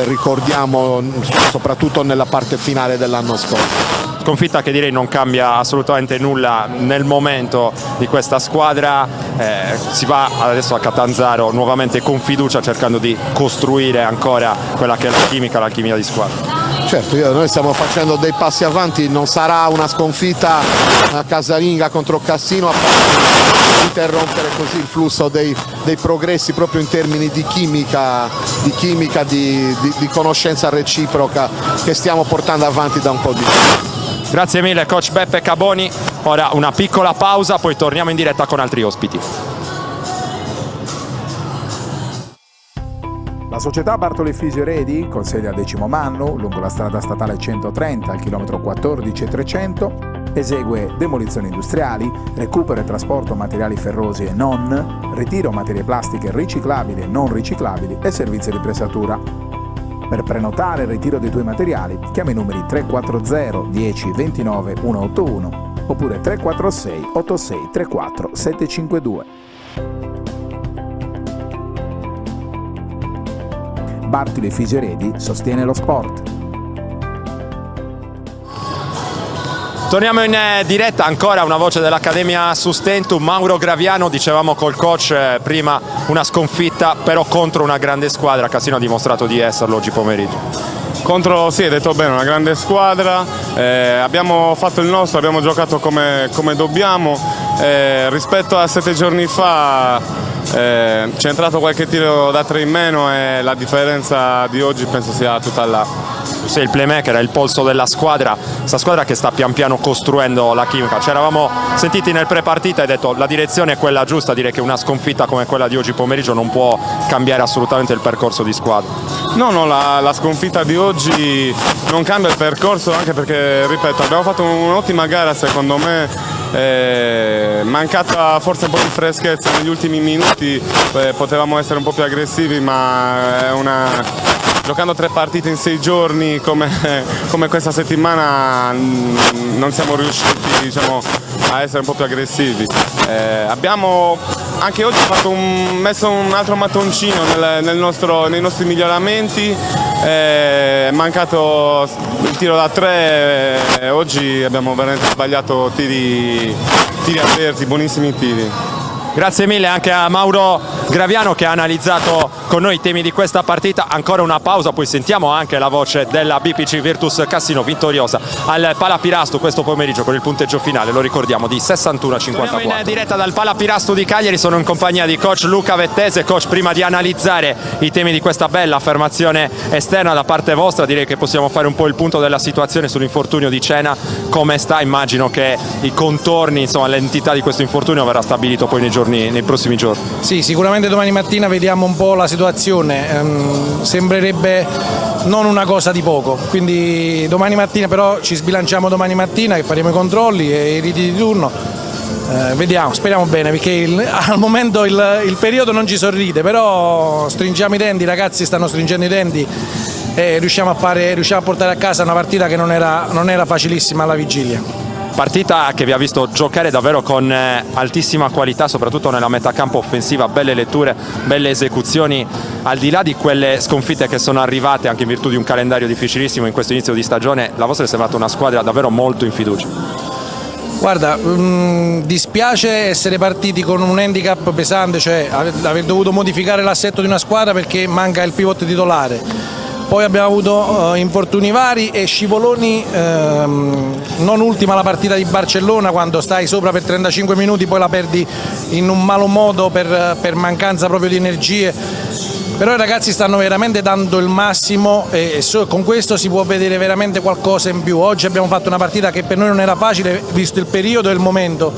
ricordiamo, soprattutto nella parte finale dell'anno scorso. Sconfitta che direi non cambia assolutamente nulla nel momento di questa squadra, si va adesso a Catanzaro nuovamente con fiducia, cercando di costruire ancora quella che è l'alchimia di squadra. Certo, noi stiamo facendo dei passi avanti, non sarà una sconfitta casalinga contro Cassino a interrompere così il flusso dei progressi proprio in termini di chimica, di conoscenza reciproca che stiamo portando avanti da un po' di tempo. Grazie mille coach Beppe Caboni, ora una piccola pausa, poi torniamo in diretta con altri ospiti. La società Bartoli Figeredi, con sede a Decimo Mannu, lungo la strada statale 130 al chilometro 14,300, esegue demolizioni industriali, recupero e trasporto materiali ferrosi e non, ritiro materie plastiche riciclabili e non riciclabili e servizi di pressatura. Per prenotare il ritiro dei tuoi materiali, chiama i numeri 340 10 29 181 oppure 346 86 34 752. Bartoli Figeredi sostiene lo sport. Torniamo in diretta, ancora una voce dell'Accademia Sustentum, Mauro Graviano, dicevamo col coach prima una sconfitta però contro una grande squadra, Cassino ha dimostrato di esserlo oggi pomeriggio. Sì, hai detto bene, una grande squadra, abbiamo fatto il nostro, abbiamo giocato come dobbiamo, rispetto a 7 giorni fa c'è entrato qualche tiro da 3 in meno e la differenza di oggi penso sia tutta là. Sei il playmaker, è il polso della squadra, questa squadra che sta pian piano costruendo la chimica. Ci eravamo sentiti nel pre-partita e hai detto la direzione è quella giusta, direi che una sconfitta come quella di oggi pomeriggio non può cambiare assolutamente il percorso di squadra. No, la sconfitta di oggi non cambia il percorso, anche perché, ripeto, abbiamo fatto un'ottima gara secondo me, mancata forse un po' di freschezza negli ultimi minuti, potevamo essere un po' più aggressivi, ma giocando 3 partite in 6 giorni come questa settimana non siamo riusciti, diciamo, a essere un po' più aggressivi. Abbiamo anche oggi messo un altro mattoncino nei nostri miglioramenti, è mancato il tiro da 3, oggi abbiamo veramente sbagliato tiri aperti, buonissimi tiri. Grazie mille anche a Mauro Graviano che ha analizzato con noi i temi di questa partita. Ancora una pausa, poi sentiamo anche la voce della BPC Virtus Cassino, vittoriosa al Palapirastu questo pomeriggio con il punteggio finale, lo ricordiamo, di 61-54. Siamo in diretta dal Palapirastu di Cagliari, sono in compagnia di coach Luca Vettese. Coach, prima di analizzare i temi di questa bella affermazione esterna da parte vostra, direi che possiamo fare un po' il punto della situazione sull'infortunio di Cena. Come sta? Immagino che i contorni, insomma l'entità di questo infortunio verrà stabilito poi nei prossimi giorni. Sì, sicuramente domani mattina vediamo un po' la situazione, sembrerebbe non una cosa di poco, quindi domani mattina però ci sbilanciamo domani mattina che faremo i controlli e i riti di turno, vediamo, speriamo bene perché al momento il periodo non ci sorride, però stringiamo i denti, i ragazzi stanno stringendo i denti e riusciamo a portare a casa una partita che non era facilissima alla vigilia. Partita che vi ha visto giocare davvero con altissima qualità, soprattutto nella metà campo offensiva, belle letture, belle esecuzioni, al di là di quelle sconfitte che sono arrivate anche in virtù di un calendario difficilissimo in questo inizio di stagione. La vostra è sembrata una squadra davvero molto in fiducia. Guarda, dispiace essere partiti con un handicap pesante, cioè aver dovuto modificare l'assetto di una squadra perché manca il pivot titolare. Poi abbiamo avuto infortuni vari e scivoloni, non ultima la partita di Barcellona, quando stai sopra per 35 minuti poi la perdi in un malo modo per mancanza proprio di energie. Però i ragazzi stanno veramente dando il massimo e con questo si può vedere veramente qualcosa in più. Oggi abbiamo fatto una partita che per noi non era facile, visto il periodo e il momento.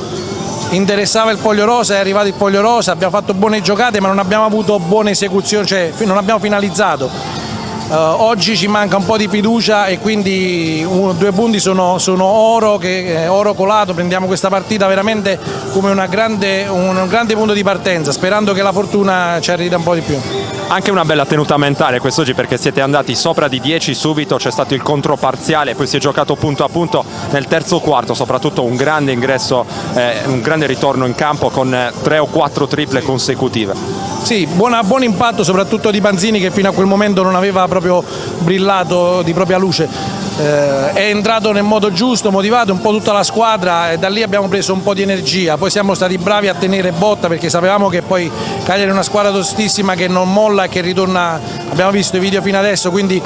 Interessava il foglio rosa, è arrivato il foglio rosa, abbiamo fatto buone giocate ma non abbiamo avuto buone esecuzioni, cioè non abbiamo finalizzato. Oggi ci manca un po' di fiducia e quindi 2 punti sono oro colato. Prendiamo questa partita veramente come un grande punto di partenza, sperando che la fortuna ci arrivi un po' di più. Anche una bella tenuta mentale quest'oggi, perché siete andati sopra di 10 subito, c'è stato il controparziale, poi si è giocato punto a punto nel terzo quarto, soprattutto un grande ingresso, un grande ritorno in campo con 3 o 4 triple consecutive. Sì, buon impatto soprattutto di Panzini, che fino a quel momento non aveva proprio brillato di propria luce. È entrato nel modo giusto, motivato un po' tutta la squadra e da lì abbiamo preso un po' di energia. Poi siamo stati bravi a tenere botta perché sapevamo che poi Cagliari è una squadra tostissima che non molla e che ritorna, abbiamo visto i video fino adesso, quindi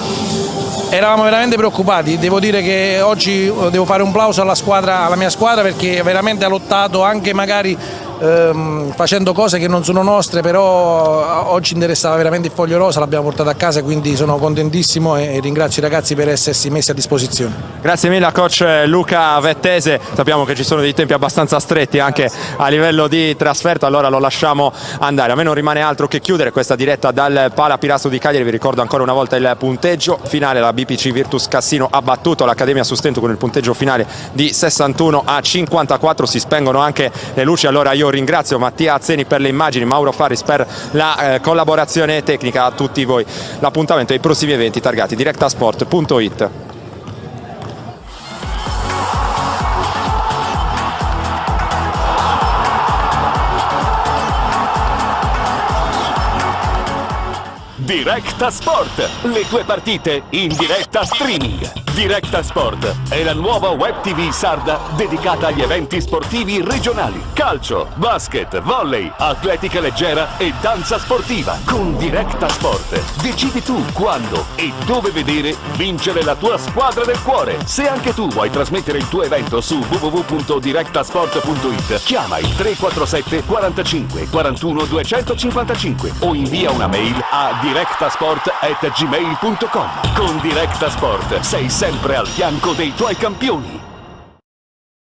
eravamo veramente preoccupati. Devo dire che oggi devo fare un plauso alla mia squadra, perché veramente ha lottato anche magari facendo cose che non sono nostre, però oggi interessava veramente il foglio rosa, l'abbiamo portato a casa, quindi sono contentissimo e ringrazio i ragazzi per essersi messi a disposizione. Grazie mille a coach Luca Vettese, sappiamo che ci sono dei tempi abbastanza stretti anche a livello di trasferta, allora lo lasciamo andare. A me non rimane altro che chiudere questa diretta dal Pala Pirastro di Cagliari. Vi ricordo ancora una volta il punteggio finale: la BPC Virtus Cassino ha battuto l'Accademia Sustento con il punteggio finale di 61-54. Si spengono anche le luci, allora io ringrazio Mattia Azzeni per le immagini, Mauro Faris per la collaborazione tecnica, a tutti voi l'appuntamento ai prossimi eventi targati directasport.it. Directa Sport, le tue partite in diretta streaming. Directa Sport è la nuova web TV sarda dedicata agli eventi sportivi regionali: calcio, basket, volley, atletica leggera e danza sportiva. Con Directa Sport decidi tu quando e dove vedere vincere la tua squadra del cuore. Se anche tu vuoi trasmettere il tuo evento su www.directasport.it, chiama il 347 45 41 255 o invia una mail a directasport@gmail.com. Con Directa Sport sei sempre al fianco dei tuoi campioni.